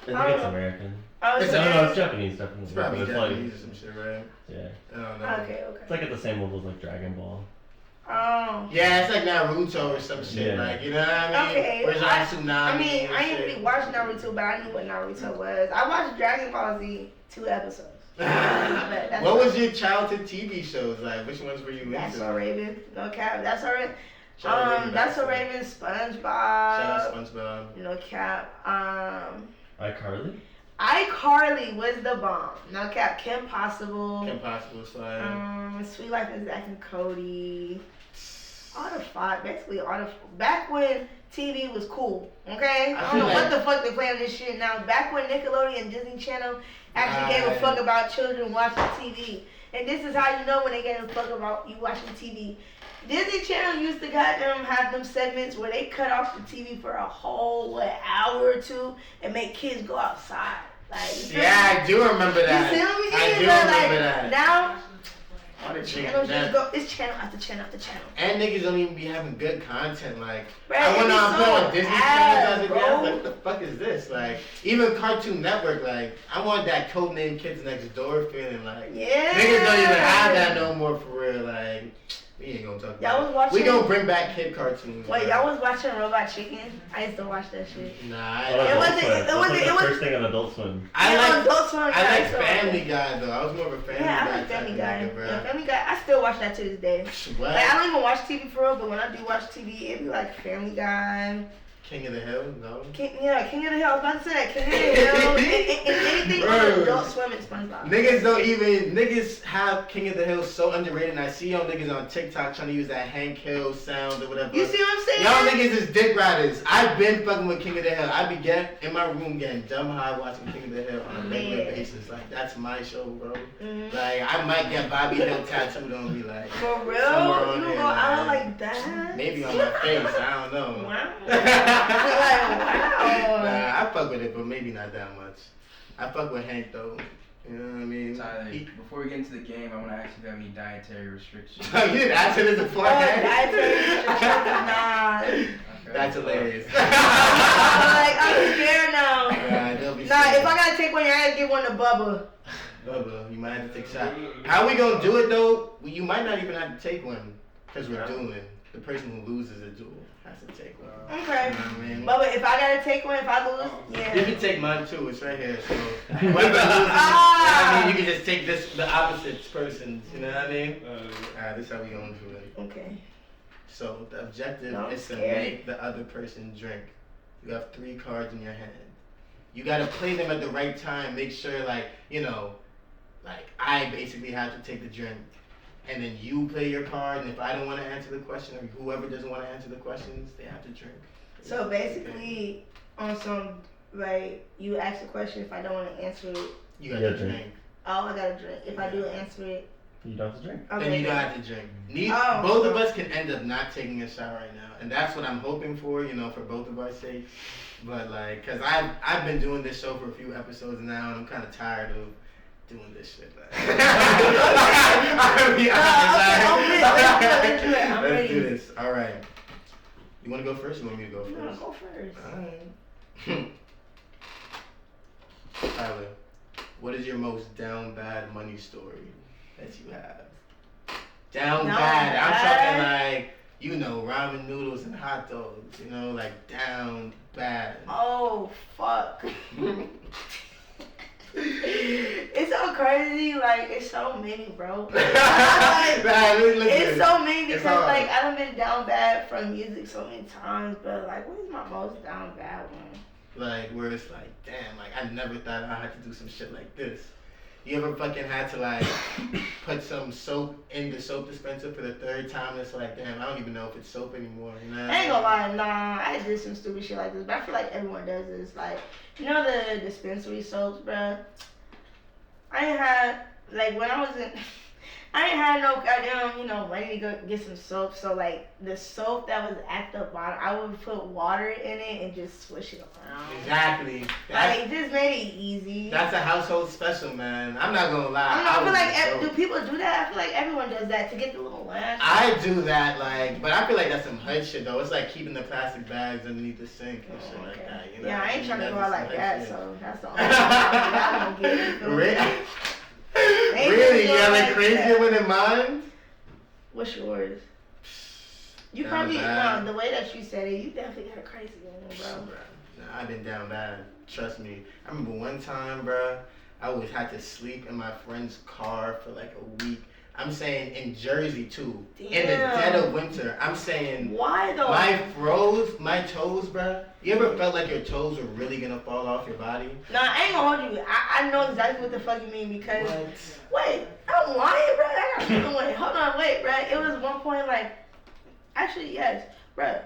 think it's American. Oh, it's Japanese stuff. It's probably Japanese or some shit, right? Yeah. I don't know. Okay. It's like at the same level as like Dragon Ball. Oh. Yeah, it's like Naruto or some shit. Yeah. Like, you know what I mean? Okay. Or it's like Tsunami. I mean, and I didn't shit. really watch Naruto, but I knew what Naruto was. I watched Dragon Ball Z 2 episodes. That's What was your childhood TV shows like? Which ones were you into? That's So Raven. No cap. That's So Raven. Shout out Raven, That's So Shout Raven. SpongeBob. out SpongeBob. No cap. iCarly? iCarly was the bomb. No cap. Kim Possible. Kim Possible slide. Sweet Life of Zack and Cody. All the five, basically all the. Back when TV was cool, okay? I don't know what the fuck they play on this shit now. Back when Nickelodeon and Disney Channel actually gave a fuck about children watching TV. And this is how you know when they gave a fuck about you watching TV. Disney Channel used to goddamn have them segments where they cut off the TV for a whole hour or two and make kids go outside. Like, Yeah, I do remember that. You see what I do remember that. Now, All the channels that. just go. It's channel after channel after channel. And niggas don't even be having good content. Like, Bro, I went on so Disney ass, channels the other day. I was like, what the fuck is this? Like, even Cartoon Network, like, I want that Codename Kids Next Door feeling. Like, Yeah. niggas don't even have that no more for real. Like, we ain't gonna talk Y'all about was it. watching. We gonna bring back kid cartoons. Wait, bro. y'all was watching Robot Chicken? I used to watch that shit. Nah, Oh, It Adult wasn't- Swim. it That's wasn't- like it the was- first thing on Adult Swim. I like Adult Swim. I like saw Family it. Guy though. I was more of a Family Yeah, I Guy like type Family of Guy. nigga, bro. Yeah, Family Guy. I still watch that to this day. What? Like, I don't even watch TV for real, but when I do watch TV, it be like Family Guy. King of the Hill? No. King of the Hill. I was about to say that. King of the Hill. and anything on Bro. Adult Swim and SpongeBob. Niggas have King of the Hill so underrated, and I see y'all niggas on TikTok trying to use that Hank Hill sound or whatever. You see what I'm saying? Y'all niggas is dick riders. I've been fucking with King of the Hill. I be in my room getting dumb high watching King of the Hill on a regular Yeah. basis. Like, that's my show, bro. Mhm. Like, I might get Bobby Hill tattooed on me, like, For real? somewhere on You there, go out like, like that? maybe on my face. I don't know. Wow. Nah, Wow. I fuck with it, but maybe not that much. I fuck with Hank though. You know what I mean? Tyler, before we get into the game, I want to ask if you have any dietary restrictions. You didn't answer this Oh, beforehand. dietary restrictions, nah. Okay. That's hilarious. I'm scared now. They'll be Nah, scared. if I gotta take one, you gotta give one to Bubba. Bubba, you might have to take a shot. How we gonna do it though? You might not even have to take one because we're dueling. The person who loses a duel has to take one. Okay. You know what I mean? Bubba, if I gotta take one, if I lose, yeah. You can take mine too. It's right here. So whoever loses, I mean, you can just take the opposite person's. You know what I mean? Alright, this is how we gonna do it. Okay. So the objective No, I'm is to scared. make the other person drink. You have 3 cards in your hand. You gotta play them at the right time. Make sure, like, you know, like I basically have to take the drink, and then you play your card. And if I don't want to answer the question, or whoever doesn't want to answer the questions, they have to drink. So basically, on some, like, you ask a question, if I don't want to answer it, You gotta Yeah, drink. drink. oh, I gotta drink. If I do answer it, You don't have to drink. okay. Then you don't have to drink. Oh. Both of us can end up not taking a shot right now, and that's what I'm hoping for. You know, for both of our sakes. But like, cause I've been doing this show for a few episodes now, and I'm kind of tired of doing this shit. Like, I'll be honest, let's do it. I'm Let's ready. do this. All right. You want to go first? Or you want me to go No, first? go first. All right. Tyler, what is your most down bad money story that you have? Down Down bad. I'm bad? talking like, you know, ramen noodles and hot dogs. You know, like down bad. Oh, fuck. It's so crazy, like, it's so many, bro. Nah, listen, It's so many It's because, hard. like, I done been down bad from music so many times, but, like, what is my most down bad one? Like, where it's like, damn, like, I never thought I had to do some shit like this. You ever fucking had to, like, put some soap in the soap dispenser for the 3rd time? It's like, damn, I don't even know if it's soap anymore. You know what I ain't gonna mean? lie, nah, I did some stupid shit like this, but I feel like everyone does this. Like, you know the dispensary soaps, bruh? I ain't had, like, when I was in, I ain't had no goddamn, you know, money to go get some soap. So, like, the soap that was at the bottom, I would put water in it and just swish it around. Exactly. Like, it just made it easy. That's a household special, man. I'm not gonna lie. I don't know, I feel would like, be do people do that? I feel like everyone does that to get the little lash. I do that, like, but I feel like that's some hood shit, though. It's like keeping the plastic bags underneath the sink and shit like that, you know? Yeah, I ain't trying to go out like that, That's so that's the only thing I don't get. Really? Ain't Really? just You have going a like crazier that. one in mind? What's yours? You Down probably, bad. no, the way that you said it, you definitely got a crazy one, bro. Nah, I've been down bad. Trust me. I remember one time, bro, I always had to sleep in my friend's car for like a week. I'm saying in Jersey too. Damn. In the dead of winter. I'm saying Why though? my toes, bro. You ever felt like your toes were really gonna fall off your body? Nah, I ain't gonna hold you. I know exactly what the fuck you mean because. What? Wait, I'm lying, bro. I got another one. Hold on, wait, bro. It was one point like. Actually, yes, bro.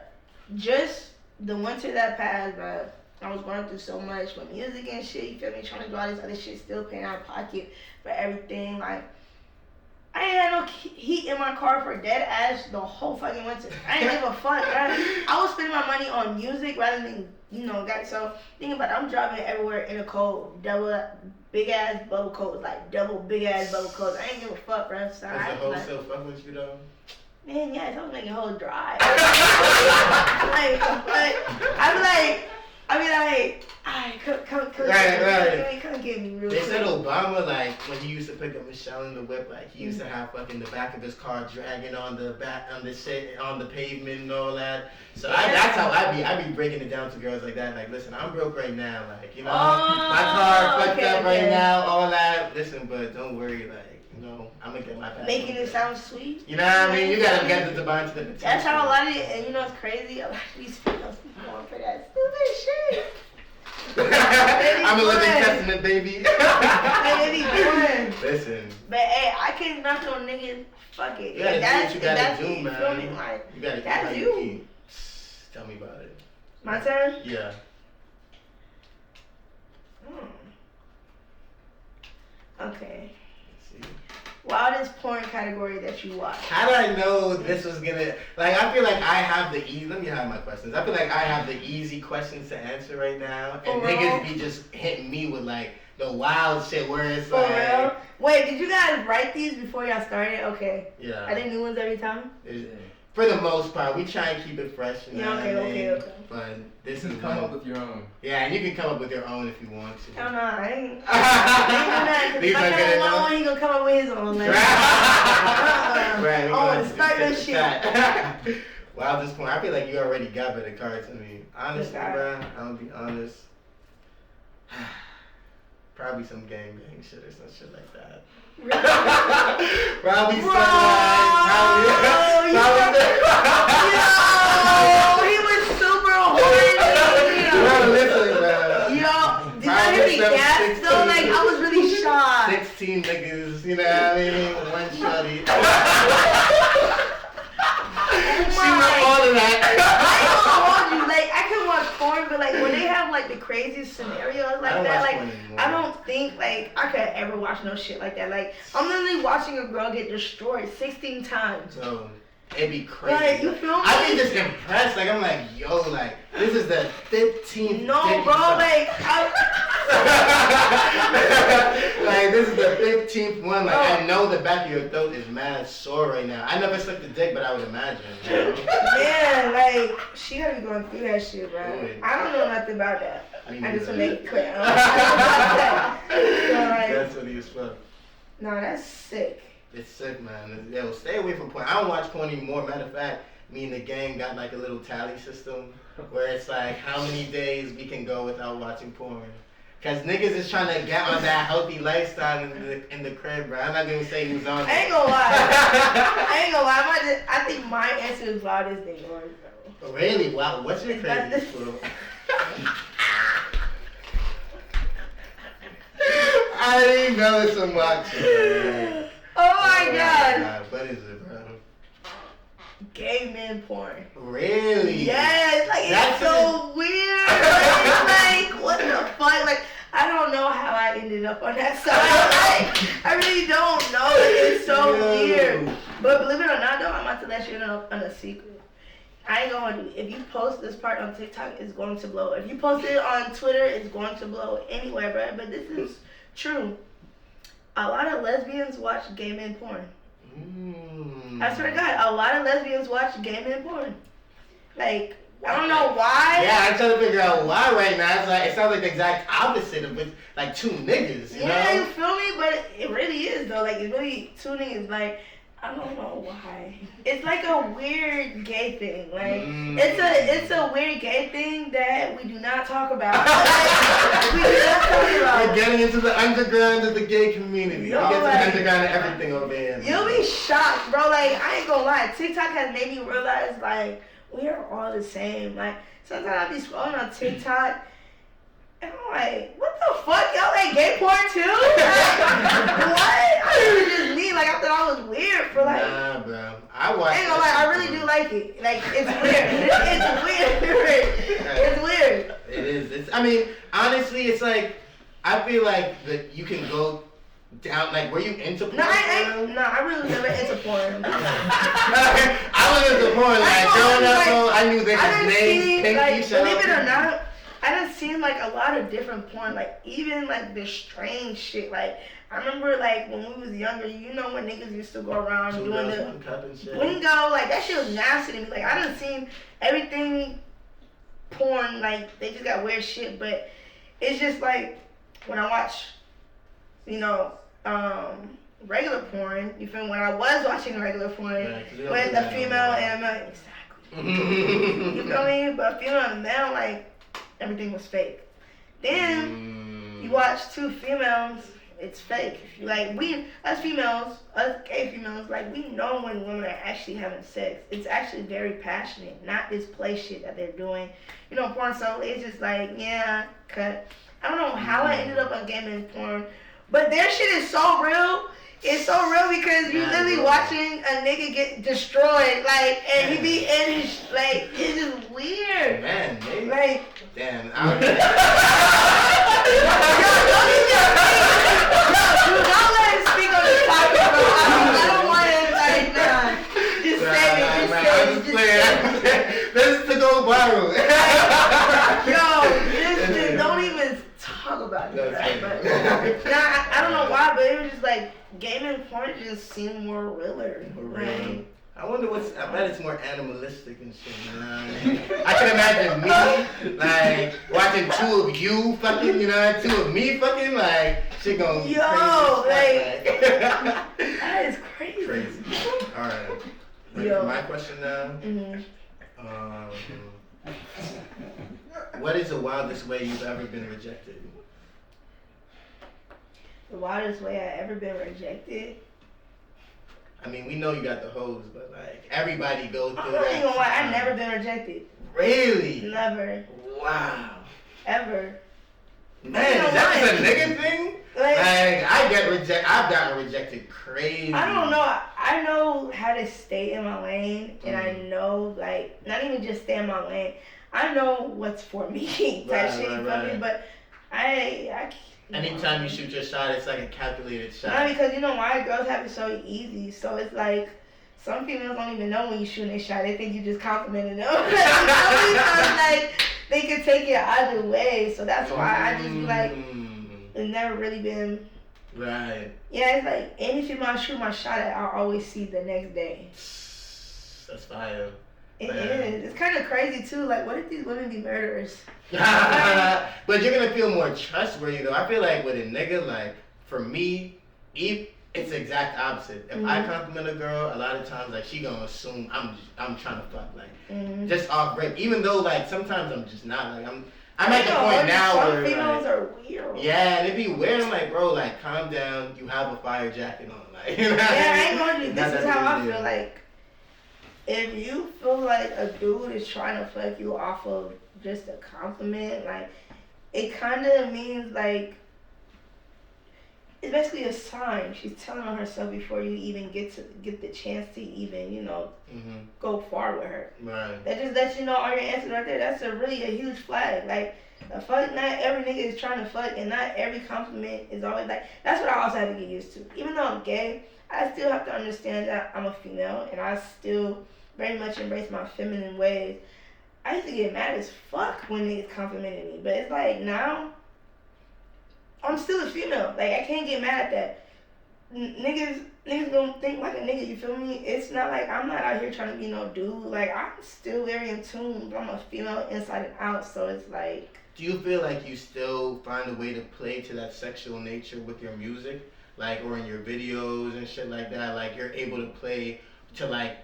Just the winter that passed, bro. I was going through so much with music and shit. You feel me? Trying to do all this other shit, still paying out of pocket for everything. Like, I ain't had no heat in my car for dead ass the whole fucking winter. I ain't give a fuck, bro. I was spending my money on music rather than, guys. So, think about it. I'm driving everywhere in a coat, double big ass bubble coats, like double big ass bubble coats. I ain't give a fuck, bro. So Does the wholesale fuck with you though? Man, yes, I was making a whole drive. Come get me real They quick. said Obama, like, when he used to pick up Michelle in the whip, like, he used to have fucking the back of his car dragging on the shit, on the pavement and all that. So that's how I be breaking it down to girls like that. Like, listen, I'm broke right now. Like, my car fucked up right now, all that. Listen, but don't worry, like, I'm gonna get my back. Making it sound sweet. You know what I mean? You gotta get the divine to the potential. That's how a lot of it, and it's crazy. A lot of these females be going for that stupid shit. I'm a living testament, baby. Listen. But hey, I can't knock on niggas. Fuck it. You gotta do what you gotta do, you, man. Feel me? Like, you gotta that's do you. you. Tell me about it. My turn? Yeah. Okay. Let's see. Wildest porn category that you watch? How did I know this was gonna, like, I feel like I have the easy, let me have my questions. I feel like I have the easy questions to answer right now. And For niggas real? be just hitting me with, like, the wild shit where it's For like. real? Wait, did you guys write these before y'all started? Okay. Yeah. Are they new ones every time? For the most part, we try and keep it fresh. You know what I mean? Okay. But this You is can come one. up with your own. Yeah, and you can come up with your own if you want to. Hell no, I ain't doing that. These If I are come good with my enough. own, he gonna come up with his own. Like, Right, I want to start that shit. Well, at this point, I feel like you already got better cards than me. Honestly, Okay. bro, I'm gonna be honest. Probably some gangbang shit or some shit like that. Probably some Yo, he was super horny. Bro, listen, bro. Yo, did I hear me gas though? Like, I was really shocked. 16 niggas, you know what I mean? One shorty. She went all of that. I ain't gonna hold you. Like, I can watch porn, but like when they have like the craziest scenarios like that, like I don't think like I could ever watch no shit like that. Like I'm literally watching a girl get destroyed 16 times. So it'd be crazy. Like, you feel me? I be just impressed. Like I'm like, yo, like this is the 15th. No, bro, like like this is the 15th one. Like I know the back of your throat is mad sore right now. I never sucked a dick, but I would imagine. You know? man, like she gotta be going through that shit, bro. Really? I don't know nothing about that. Me I just neither. want to make it clear. I don't know about that. So, like, That's what he was from. no, that's sick. It's sick, man. Yo, stay away from porn. I don't watch porn anymore. Matter of fact, me and the gang got like a little tally system where it's like how many days we can go without watching porn. Cause niggas is trying to get on that healthy lifestyle in the crib, bro. I'm not gonna say who's on it. I ain't gonna lie. I ain't gonna lie. I think my answer is loudest than yours, bro. Really? Wow. What's your craziest food? I didn't go with some watching. Oh my god. What is it, bro? Gay men porn. Really? Yes, like That's it's so weird. Like what the fuck? Like I don't know how I ended up on that side. Like I really don't know. Like, it's so weird. But believe it or not, though, I'm about to let you know on a secret. I ain't gonna do. If you post this part on TikTok, it's going to blow. If you post it on Twitter, it's going to blow anywhere, bro. But this is true. A lot of lesbians watch gay men porn. I swear to God, a lot of lesbians watch gay men porn. Like, I don't know why. Yeah, I'm trying to figure out why right now. It's like it sounds like the exact opposite of it, like two niggas, you Yeah, you know? feel me? But it really is though. Like, it's really two niggas. Like, I don't know why. it's like a weird gay thing. Like it's a weird gay thing that we do not talk about. We do not talk about. We're getting into the underground of the gay community. Yo, we get to like, the underground of everything over here. You'll be shocked, bro. Like, I ain't gonna lie. TikTok has made me realize, like, we are all the same. Like, sometimes I be scrolling on TikTok, and I'm like, what the fuck? Y'all like gay porn too? Like, what? I thought it was just me. Like, I thought I was weird for like. Nah, bro. I watch. I ain't gonna lie. I really do like it. Like, it's weird. It's weird. It is. It's. I mean, honestly, it's like I feel like that you can go down. Like, were you into porn? No, I really never into porn. I was into porn. Like, growing up, I knew their names. Like, believe it or not, I done seen like a lot of different porn. Like, even like the strange shit. Like, I remember like when we was younger, you know when niggas used to go around doing the bingo, like that shit was nasty to me. Like, I done seen everything porn, like they just got weird shit, but it's just like when I watch, you know, regular porn, you feel me? When I was watching regular porn with the female and male, exactly. You feel me? But female and male, like everything was fake. Then you watch two females, it's fake. Like we, as females, us gay females, like we know when women are actually having sex. It's actually very passionate, not this play shit that they're doing. You know, porn. So it's just like, yeah, cut. I don't know how I ended up on gay men's porn, but their shit is so real. It's so real because you literally watching a nigga get destroyed, like, and he be in his, like, it's just weird. Man, maybe. Like, damn. Don't let him speak on this topic, bro. I don't want him, like, nah. Just say it, This is to go viral. Yo, don't even talk about it, right? But, I don't know why, but it was just like, gaming porn just seemed more realer. Right? I wonder I bet it's more animalistic and shit, you know what I mean? I can imagine me, like, watching two of you fucking, you know, two of me fucking, like, shit going crazy. Yo, like, that is crazy. Crazy. Alright. My question now. What is the wildest way you've ever been rejected? The wildest way I ever been rejected? I mean, we know you got the hoes, but like everybody goes through that. I'm not even gonna lie, I've never been rejected. Really? Never. Wow. Ever. Man, that's a nigga thing? Like I get rejected. I've gotten rejected crazy. I don't know. I know how to stay in my lane, and I know, like, not even just stay in my lane. I know what's for me type shit, you feel me? But I anytime you shoot your shot, it's like a calculated shot. No, because you know why? Girls have it so easy. So it's like, some females don't even know when you shooting a shot. They think you just complimented them. Like, they can take it either way. So that's why I just be like, it's never really been. Right. Yeah, it's like, any female I shoot my shot at, I'll always see the next day. That's fire. It is. It's kind of crazy too. Like, what if these women be murderers? But you're gonna feel more trustworthy though. I feel like with a nigga, like for me, it's the exact opposite. If I compliment a girl, a lot of times like she gonna assume I'm trying to fuck, like just off rip. Even though like sometimes I'm just not. Like I'm at the point now where females are weird. Yeah, and it be weird. I'm like, bro, like calm down. You have a fire jacket on, like. You know I ain't gonna do. This is how I feel. Like, if you feel like a dude is trying to fuck you off of just a compliment, like, it kind of means, like, it's basically a sign. She's telling on herself before you even get the chance to even, you know, go far with her. Right. That just lets you know all your answers right there. That's a huge flag. Like, not every nigga is trying to fuck, and not every compliment is always like. That's what I also have to get used to. Even though I'm gay, I still have to understand that I'm a female, and I still very much embrace my feminine ways. I used to get mad as fuck when niggas complimented me, but it's like now, I'm still a female. Like, I can't get mad at that. Niggas don't think like a nigga, you feel me? It's not like I'm not out here trying to be no dude. Like, I'm still very in tune, but I'm a female inside and out, so it's like. Do you feel like you still find a way to play to that sexual nature with your music? Like, or in your videos and shit like that? Like, you're able to play to, like,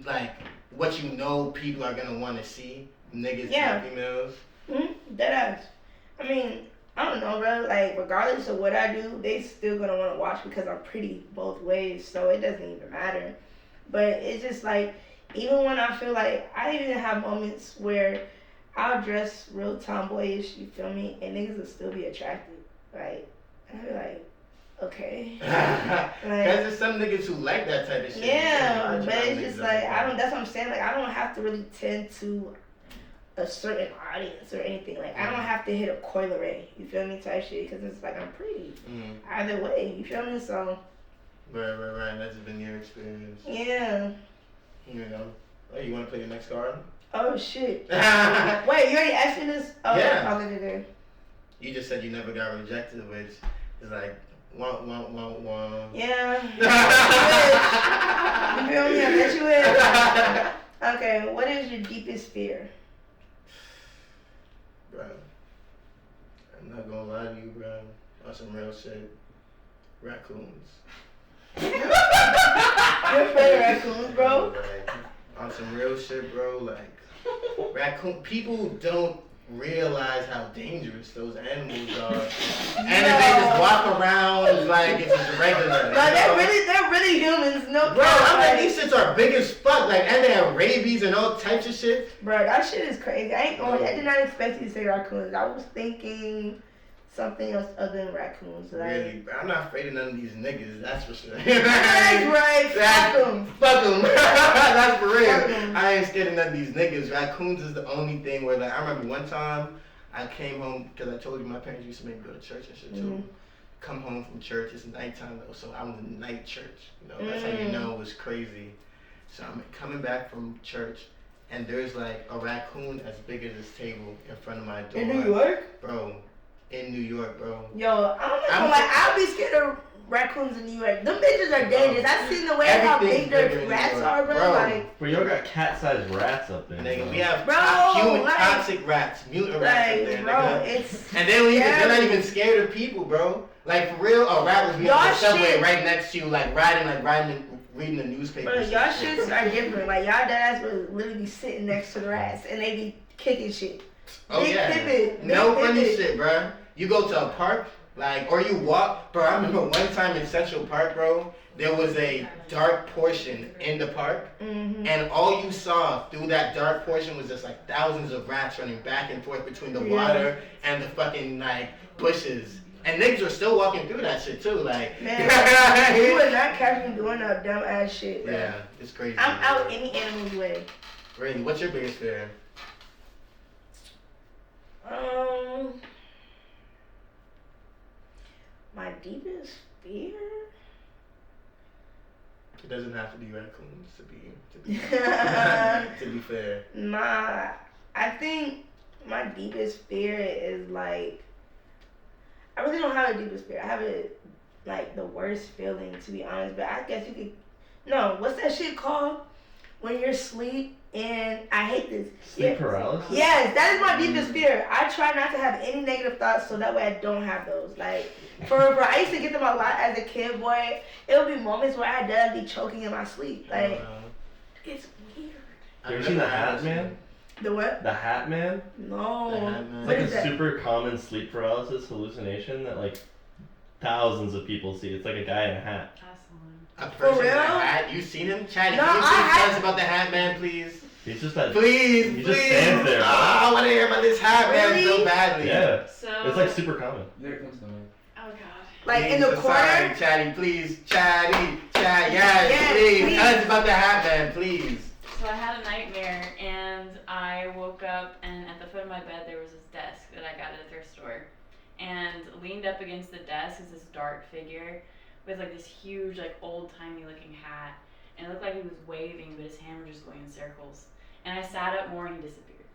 like what you know people are gonna want to see, niggas Yeah. and females. Deadass. I mean, I don't know, bro. Like, regardless of what I do, they still gonna want to watch because I'm pretty both ways, so it doesn't even matter. But it's just like, even when I feel like, I even have moments where I'll dress real tomboyish, you feel me, and niggas will still be attracted. Like, I'll be like, okay. Because there's some niggas who like that type of shit. Yeah, but it's just like, that's what I'm saying. Like, I don't have to really tend to a certain audience or anything. Like, I don't have to hit a coil array, you feel me, type shit, because it's like, I'm pretty. Either way, you feel me? So. Right. That's been your experience. Yeah. You know. Oh, you want to play the next card? Oh, shit. Wait, you already asked me this? Oh, yeah. I'll leave it there. You just said you never got rejected, which is like, wah. Yeah. You feel me? I bet you will. Okay, what is your deepest fear? Bro, I'm not gonna lie to you, bro. On some real shit, raccoons. You're afraid of raccoons, bro? Like, on some real shit, bro. Like, people don't realize how dangerous those animals are, and if they just walk around like it's just regular. No, they're really humans. No, bro. I'm like, these shits are big as fuck. Like, and they have rabies and all types of shit. Bro, that shit is crazy. I did not expect you to say raccoons. I was thinking something else other than raccoons. Like, really, bro, I'm not afraid of none of these niggas. That's for sure. That's right. Fuck them. Fuck them. That's for real. I ain't scared of none of these niggas. Raccoons is the only thing where, like, I remember one time I came home because I told you my parents used to make me go to church and shit too. Come home from church. It's nighttime though, so I was in night church. You know, that's how you know it was crazy. So I'm coming back from church, and there's like a raccoon as big as this table in front of my door. In New York? Bro. In New York, bro. Yo, I'll be scared of raccoons in New York. Them bitches are dangerous. I've seen the way how big their rats are, bro. Like, bro, you got cat-sized rats up there. Nigga, we have human toxic rats, mutant rats up there, bro, nigga. And they're not even scared of people, bro. Like, for real, a rat would be on the subway right next to you, like reading the newspaper. Bro, y'all shits are different. Like, y'all deadass would literally be sitting next to the rats, and they be kicking shit. Oh, yeah. No funny shit, bro. You go to a park, like, or you walk. Bro, I remember one time in Central Park, bro, there was a dark portion in the park, and all you saw through that dark portion was just, like, thousands of rats running back and forth between the water and the fucking, like, bushes. And niggas were still walking through that shit, too, like. Man, you would not catch me doing that dumb ass shit, bro. Yeah, it's crazy. I'm out any animal's way. Really, what's your biggest fear? My deepest fear? It doesn't have to be raccoons to be to be fair. I think my deepest fear is like, I really don't have a deepest fear. I have like the worst feeling, to be honest. But I guess you could. No, what's that shit called? When you're asleep, and I hate this. Sleep paralysis? Yes, that is my deepest fear. I try not to have any negative thoughts so that way I don't have those. Like, I used to get them a lot as a kid, boy. It would be moments where I definitely be choking in my sleep. Like, it's weird. You ever seen The Hat Man? The what? The Hat Man? No. The Hat Man. It's like a super common sleep paralysis hallucination that like thousands of people see. It's like a guy in a hat. A person in a hat? You seen him? Chad, can you tell us about the Hat Man, please? He's just that. Please, he just stands there. I want to hear about this Hat Man so badly. Yeah. So it's like super common. There it comes to me. Oh god. Like please, in the corner? Sorry, Chatty, please. Chatty, yes, please. Tell us about the Hat Man, please. So I had a nightmare and I woke up and at the foot of my bed there was this desk that I got at a thrift store. And leaned up against the desk is this dark figure with like this huge, like old-timey looking hat. And it looked like he was waving, but his hand was just going in circles. And I sat up more and he disappeared.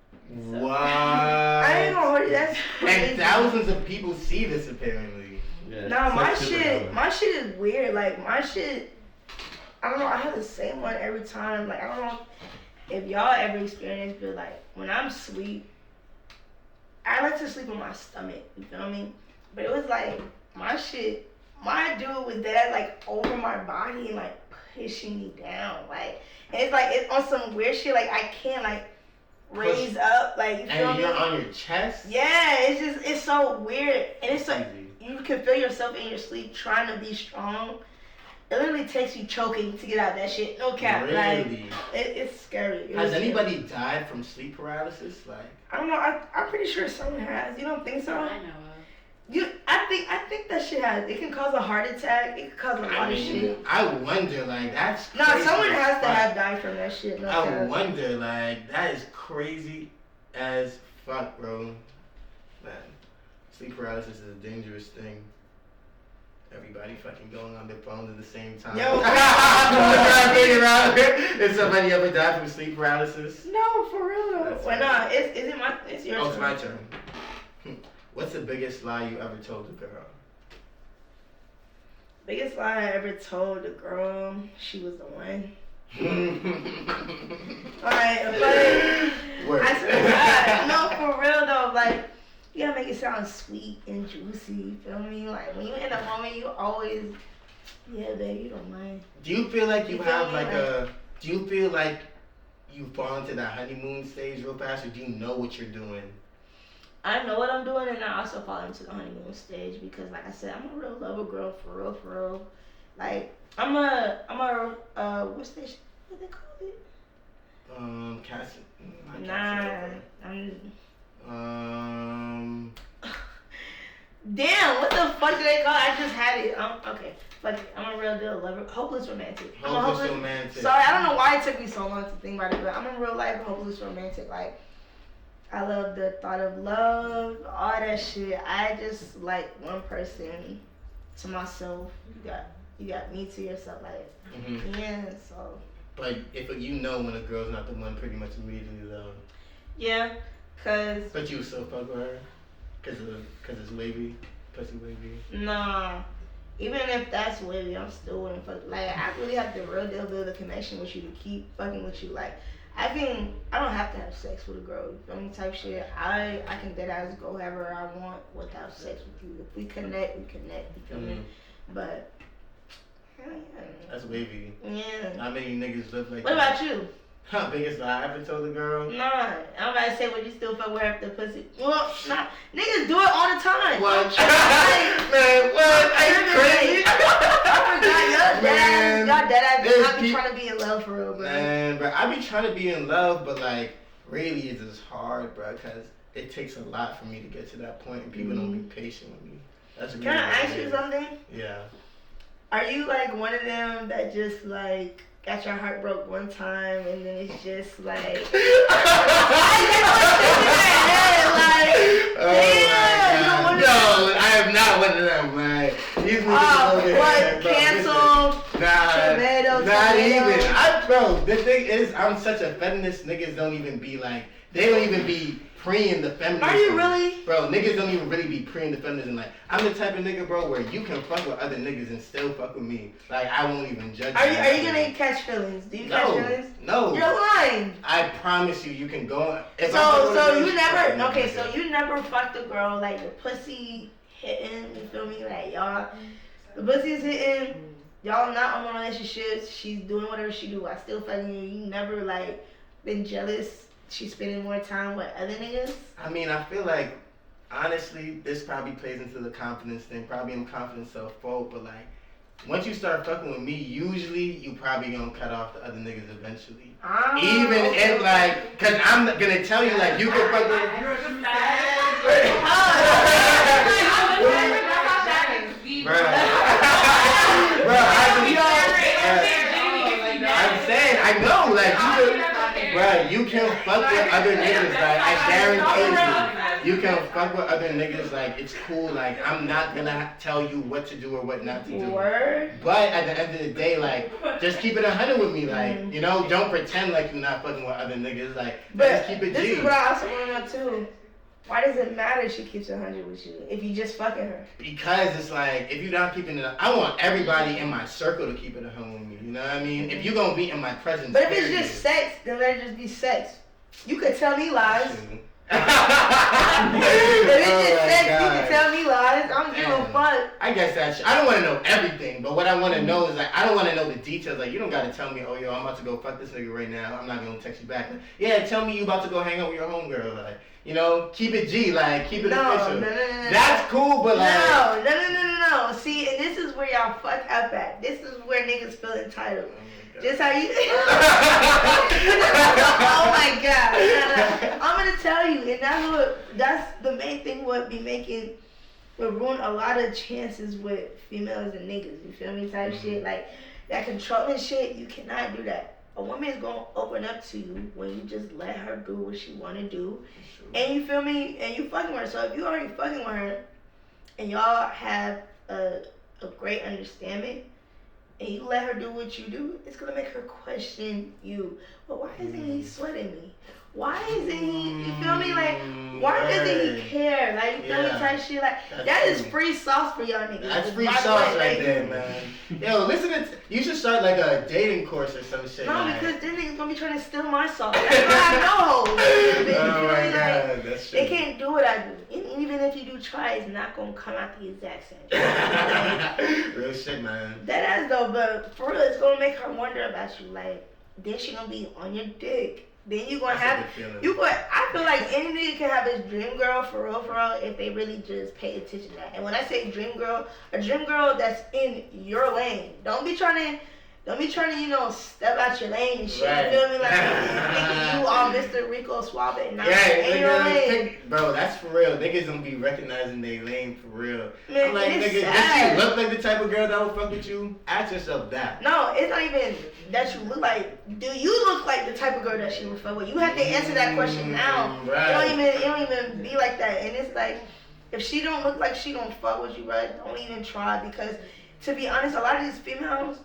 So. What? I ain't gonna hold you, that's crazy. And thousands of people see this apparently. Yeah, Nah, my like shit is weird. Like, my shit, I don't know, I have the same one every time. Like, I don't know if y'all ever experienced, but like, when I'm asleep, I like to sleep on my stomach, you feel me? But it was like, my dude was dead, like, over my body and like pushing me down. Like, and it's like, it's on some weird shit. Like, I can't, like, raise up. Like, you feel And me? you're on your chest? Yeah, it's just, it's so weird. And it's like, Easy. you can feel yourself in your sleep trying to be strong. It literally takes you choking to get out that shit. No cap. Really? Like, it's scary. It Has was anybody died from sleep paralysis? Like, I don't know. I'm pretty sure someone has. You don't think so? I know of. I think that shit has. It can cause a heart attack. It can cause a lot of shit. I wonder, like, that's No, crazy someone as has to fuck. have died from that shit. No I cap. wonder, like, that is crazy as fuck, bro. Man, sleep paralysis is a dangerous thing. Everybody fucking going on their phones at the same time. Yo. Did somebody ever die from sleep paralysis? No, for real though. That's Well, nah, it's your Oh, it's turn. my turn. What's the biggest lie you ever told a girl? Biggest lie I ever told a girl, she was the one. Alright, but Word. I swear to God, no, for real though, like, you gotta make it sound sweet and juicy, you feel me? Like, when you in a moment, you always, yeah, babe, you don't mind. Do you feel like you You feel have me? like a? Do you feel like you fall into that honeymoon stage real fast, or do you know what you're doing? I know what I'm doing, and I also fall into the honeymoon stage because, like I said, I'm a real lover girl, for real. Like, I'm a what station? What they call it? Cassie. Nah, Um. damn, what the fuck do they call it? I just had it. Okay, fuck it. I'm a real deal lover, hopeless romantic. I'm a Hopeless romantic. Sorry, I don't know why it took me so long to think about it, but I'm a real life hopeless romantic. Like, I love the thought of love, all that shit. I just like one person to myself. You got me to yourself. Like, Mhm. yeah, so. But if you know when a girl's not the one, pretty much immediately though. Yeah, cause. But you still fuck with her, cause it's wavy, pussy wavy. Nah. Even if that's wavy, I'm still wouldn't fuck. Like, I really have to real deal build a connection with you to keep fucking with you. Like, I don't have to have sex with a girl. You feel me? Type shit. I can dead ass go wherever I want without sex with you. If we connect, we connect. You feel me? But hell yeah. That's wavy. Yeah. Not many niggas live like What that. about you? Huh, biggest lie I ever told a girl? Nah, I'm about to say, would you still fuck with her after pussy? Well, nah, niggas do it all the time. What? Like, Man, what? Are you crazy? I forgot, Man, y'all dead ass there's not be peop- trying to be in love for real, bro. Man, bro, I be trying to be in love, but like, really, it's just hard, bro, because it takes a lot for me to get to that point, and people don't be patient with me. That's really Can I what it ask you is. something? Yeah. Are you like one of them that just like got your heart broke one time and then it's just like Oh my God. No, I am not one of them, man. These niggas over here, what? bro, Cancel. Nah, Tomato, not tomato. even. Bro, the thing is, I'm such a feminist. Niggas don't even be like, they don't even be preying the feminism. Are you really? Bro, niggas don't even really be preying the feminism. Like, I'm the type of nigga, bro, where you can fuck with other niggas and still fuck with me. Like, I won't even judge Are you. you gonna catch feelings? Do you catch feelings? No. You're lying. I promise you can go. If I fuck with a So girl, you she never fuck with okay, me, so nigga. you never fucked a girl like the pussy hitting, you feel me? Like y'all the pussy's hitting, y'all not on relationships, she's doing whatever she do, I still fucking you. You never like been jealous she's spending more time with other niggas? I mean, I feel like, honestly, this probably plays into the confidence thing. Probably I'm confident self-fault, but like, once you start fucking with me, usually you probably gonna cut off the other niggas eventually. Even if like, cause I'm gonna tell you like, you can fuck with. I'm saying, I know, like, you can fuck with other niggas, like, I guarantee you can fuck with other niggas, like, it's cool, like, I'm not gonna tell you what to do or what not to do. Word. But at the end of the day, like, just keep it 100 with me, like, you know, don't pretend like you're not fucking with other niggas, like, just keep it G. This is what I also want to know too. Why does it matter if she keeps 100 with you if you just fucking her? Because it's like, if you're not keeping it, I want everybody in my circle to keep it 100 with me, you know what I mean? If you're gonna be in my presence, But if it's period. just sex, then let it just be sex. You could tell me lies. If it's just sex, you can tell me lies. I don't give a fuck. I guess that's. I don't want to know everything, but what I want to know is like I don't want to know the details. Like you don't gotta tell me, oh yo, I'm about to go fuck this nigga right now. I'm not gonna text you back. Like, yeah, tell me you about to go hang out with your homegirl. Like keep it G. Like keep it official. No. That's cool, but like No. See, and this is where y'all fuck up at. This is where niggas feel entitled. Just how you. Oh my god. I'm gonna tell you, and that's the main thing. Would ruin a lot of chances with females and niggas. You feel me? Type shit like that controlling shit. You cannot do that. A woman is gonna open up to you when you just let her do what she wanna do, and you feel me? And you fucking with her. So if you already fucking with her, and y'all have a great understanding, and you let her do what you do, it's gonna make her question you. But why isn't he sweating me? Why isn't he? You feel me? Like, why doesn't he care? Like, you feel me? Type shit. Like, that is free sauce for y'all niggas. That's free sauce right there, man. Yo, you should start like a dating course or some shit. No, because then niggas gonna be trying to steal my sauce. That's why I know. Oh my god, that's true. They can't do what I do. And even if you do try, it's not gonna come out the exact same. Real shit, man. That ass though, but for real, it's gonna make her wonder about you. Like, then she gonna be on your dick. Then you gonna I feel like any nigga can have his dream girl for real, if they really just pay attention to that. And when I say dream girl, a dream girl that's in your lane. Don't be trying to, step out your lane and shit. Right. You feel me? Like thinking you all Mr. Rico Suave and not in your lane. Bro, that's for real. Niggas don't be recognizing their lane for real. Man, I'm like, nigga, does she look like the type of girl that would fuck with you? Ask yourself that. No, it's not even that you look like. Do you look like the type of girl that she would fuck with? You have to answer that question now. Right. It don't even be like that. And it's like, if she don't look like she don't fuck with you, right? Don't even try, because to be honest, a lot of these females,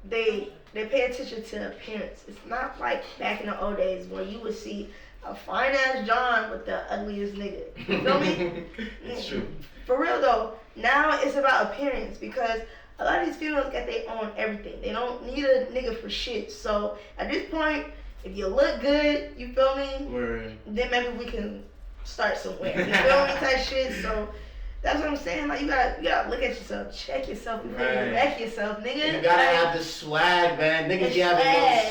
they pay attention to appearance. It's not like back in the old days where you would see a fine ass John with the ugliest nigga. You feel me? It's true. For real though, now it's about appearance, because a lot of these females got their own everything. They don't need a nigga for shit. So at this point, if you look good, you feel me? Word. Then maybe we can start somewhere. You feel me? Type shit. So that's what I'm saying. Like, you gotta look at yourself, check yourself before you wreck yourself, nigga. You gotta have the swag, man. Niggas be having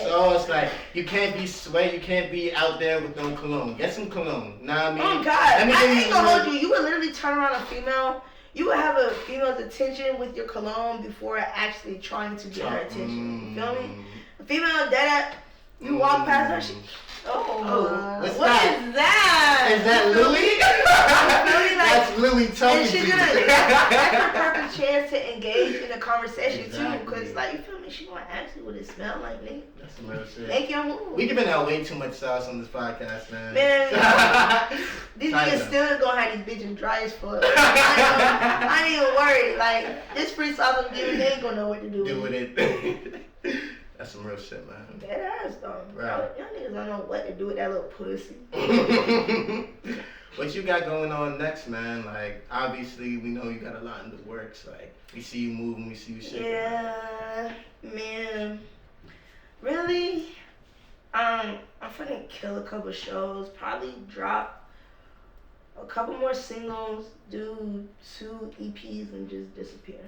no sauce. Like, you can't be sweat. You can't be out there with no cologne. Get some cologne. Nah, I mean. Oh God, I ain't gonna hold you. You would literally turn around a female. You would have a female's attention with your cologne before actually trying to get her attention. You feel me? A female that you walk past her, she. What's what that? Is that? Is that Louis? That's Louis talking to you. That's her perfect chance to engage in a conversation too, because like, you feel me? She gonna ask you what it smell like, nigga. That's some real shit. Make your move. We giving out way too much sauce on this podcast, man. These niggas still gonna have these bitches dry as fuck. I ain't even worried. Like, this free sauce I'm giving, they ain't gonna know what to do with it. That's some real shit, man. Dead ass though. Right. Y'all niggas don't know what to do with that little pussy. What you got going on next, man? Like, obviously, we know you got a lot in the works. Like, we see you moving, we see you shaking. Yeah, man. Really? I'm finna kill a couple shows. Probably drop a couple more singles, do 2 EPs, and just disappear.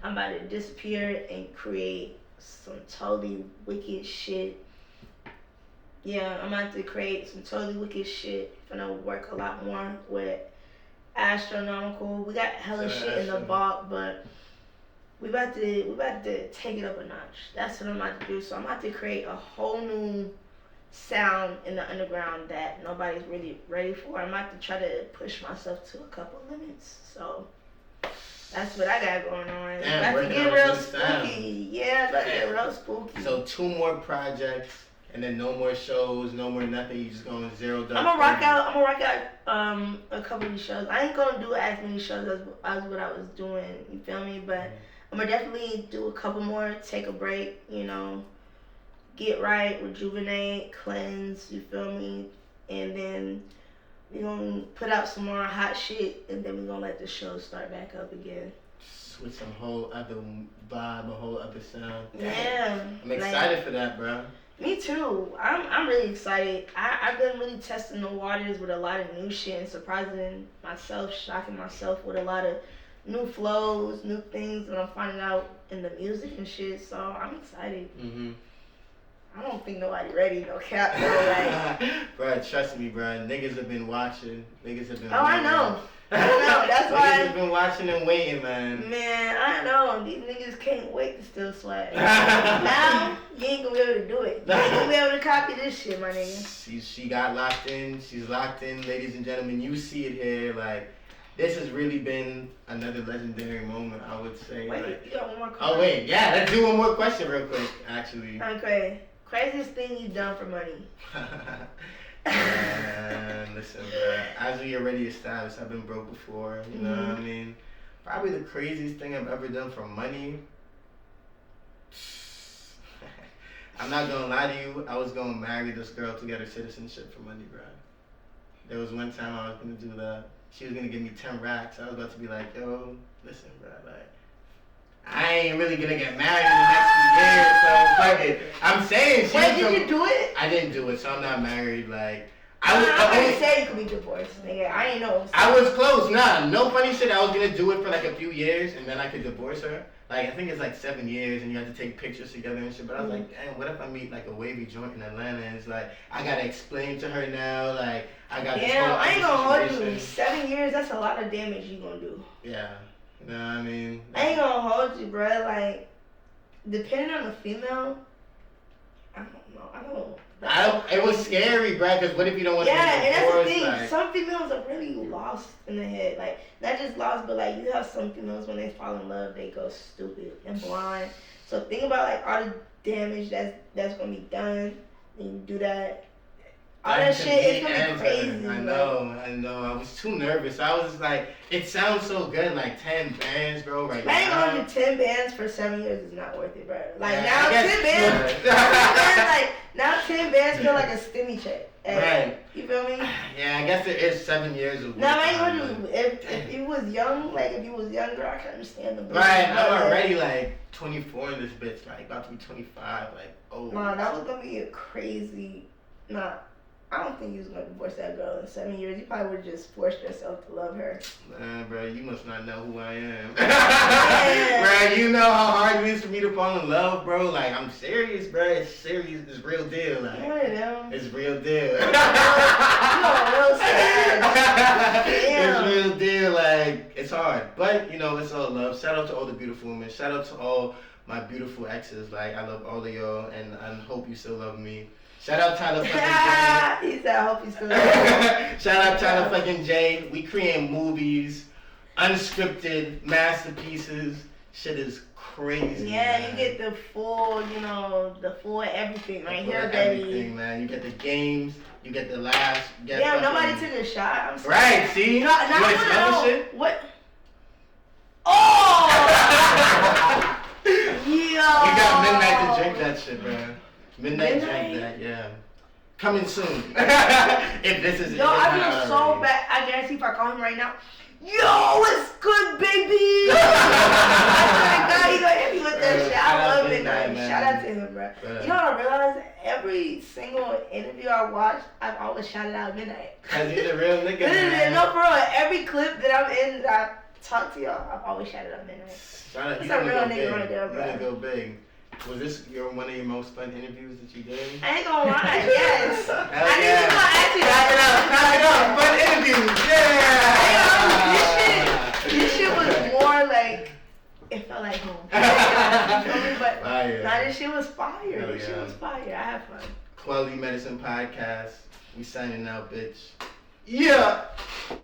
I'm about to disappear and create some totally wicked shit. Yeah, I'm about to create some totally wicked shit. Gonna work a lot more with astronomical. We got hella shit in the vault, but we about to take it up a notch. That's what I'm about to do. So I'm about to create a whole new sound in the underground that nobody's really ready for. I'm about to try to push myself to a couple limits. So that's what I got going on. Damn, about to get real spooky. Yeah, about to get real spooky. So 2 more projects, and then no more shows, no more nothing. You just going 0 dark. I'm gonna rock out a couple of these shows. I ain't gonna do as many shows as what I was doing. You feel me? But I'm gonna definitely do a couple more. Take a break. Get right, rejuvenate, cleanse. You feel me? And then we gonna put out some more hot shit, and then we gonna let the show start back up again. With some whole other vibe, a whole other sound. Yeah. I'm excited for that, bro. Me too. I'm really excited. I've been really testing the waters with a lot of new shit and surprising myself, shocking myself with a lot of new flows, new things that I'm finding out in the music and shit. So I'm excited. I don't think nobody ready, no cap, though. Like, bro, trust me, bro. Niggas have been watching. Niggas have been. Oh, I know. That's why. Niggas have been watching and waiting, man. Man, I know. These niggas can't wait to steal swag. Now, you ain't gonna be able to do it. You ain't gonna be able to copy this shit, my nigga. She got locked in. She's locked in, ladies and gentlemen. You see it here, like. This has really been another legendary moment, I would say. Wait, like, you got one more question? oh, wait. Yeah, let's do one more question real quick, actually. Okay. Craziest thing you've done for money? Man, listen, bro. As we already established, I've been broke before. You know what I mean? Probably the craziest thing I've ever done for money. I'm not gonna lie to you. I was gonna marry this girl to get her citizenship for money, bro. There was one time I was gonna do that. She was gonna give me 10 racks. I was about to be like, yo, listen, bro, like, I ain't really gonna get married in the next few years, so fuck it. I'm saying she Wait, did you do it? I didn't do it, so I'm not married. Like, I'm gonna say you could be divorced, nigga. I ain't know. I was close. Nah, no funny shit. I was gonna do it for like a few years, and then I could divorce her. Like, I think it's like 7 years, and you have to take pictures together and shit. But I was like, damn, what if I meet like a wavy joint in Atlanta? And it's like, I gotta explain to her now, like, I got this Damn, whole I ain't gonna hold you. situation. 7 years, that's a lot of damage you gonna do. Yeah. You know what I mean? I ain't gonna hold you, bro. Like, depending on the female, I don't know. It was scary, bro, because what if you don't want to Yeah, get and that's the divorced? thing. Like, Some females are really lost in the head. Like, not just lost, but like, you have some females when they fall in love, they go stupid and blind. So think about like all the damage that's gonna be done when you do that. All that shit, it's gonna be crazy. I know. I was too nervous. I was just like, it sounds so good, like 10 bands, bro, right I ain't now. gonna do 10 bands for 7 years is not worth it, bro. Like, Yeah, now I guess 10 bands, it's good. like, now 10 bands feel like a stimmy check. Right. You feel me? Yeah, I guess it is 7 years of Now, I ain't time, gonna do, if you was young, like, if you was younger, I can understand the right, I'm already like 24 in this bitch, like about to be 25, like, oh. Nah, that was gonna be a crazy, I don't think you was gonna divorce that girl in 7 years. You probably would have just forced yourself to love her. Man, bro, you must not know who I am. Yeah. Bro, you know how hard it is for me to fall in love, bro. Like, I'm serious, bro. It's serious. It's real deal. Like, One of them. it's real deal. You are real sad. Damn. It's real deal. Like, it's hard. But, you know, it's all love. Shout out to all the beautiful women. Shout out to all my beautiful exes. Like, I love all of y'all, and I hope you still love me. Shout out Tylerfuckinjai. He said, I hope you still love Shout out Tylerfuckinjai. We create movies, unscripted masterpieces. Shit is crazy. Yeah, man. you get the full, the full everything right here, baby. Everything, man. You get the games. You get the laughs. You get Damn, fucking- nobody took a shot. I'm sorry. Right, see? No, you want to smell the no. shit? What? Oh! Yo! We got midnight to drink that shit, man. Midnight Midnight? drink that, yeah. Coming soon. If this is Yo, I feel so bad. I guarantee if I call him right now, yo, what's good, baby? Oh my God, he gonna hit me with that shit. Shout I out love Midnight, Midnight. man. Shout out to him, bro. You know what I realized? Every single interview I watched, I've always shouted out Midnight. Cause he's a real nigga, Literally, man. no, for real. Every clip that I'm in that I talk to y'all, I've always shouted out Midnight. Shout out, That's you a gonna real go nigga big. right there, You bro. gonna go big. Was this one of your most fun interviews that you did? I ain't gonna lie, yes. Hell I need yeah. to go actually. Clap it up, fun interviews, yeah! This shit was more like, it felt like home. You feel me? But Fire. nah, this shit was fire. Hell This shit yeah. was fire. I had fun. Quality Medicine Podcast. We signing out, bitch. Yeah!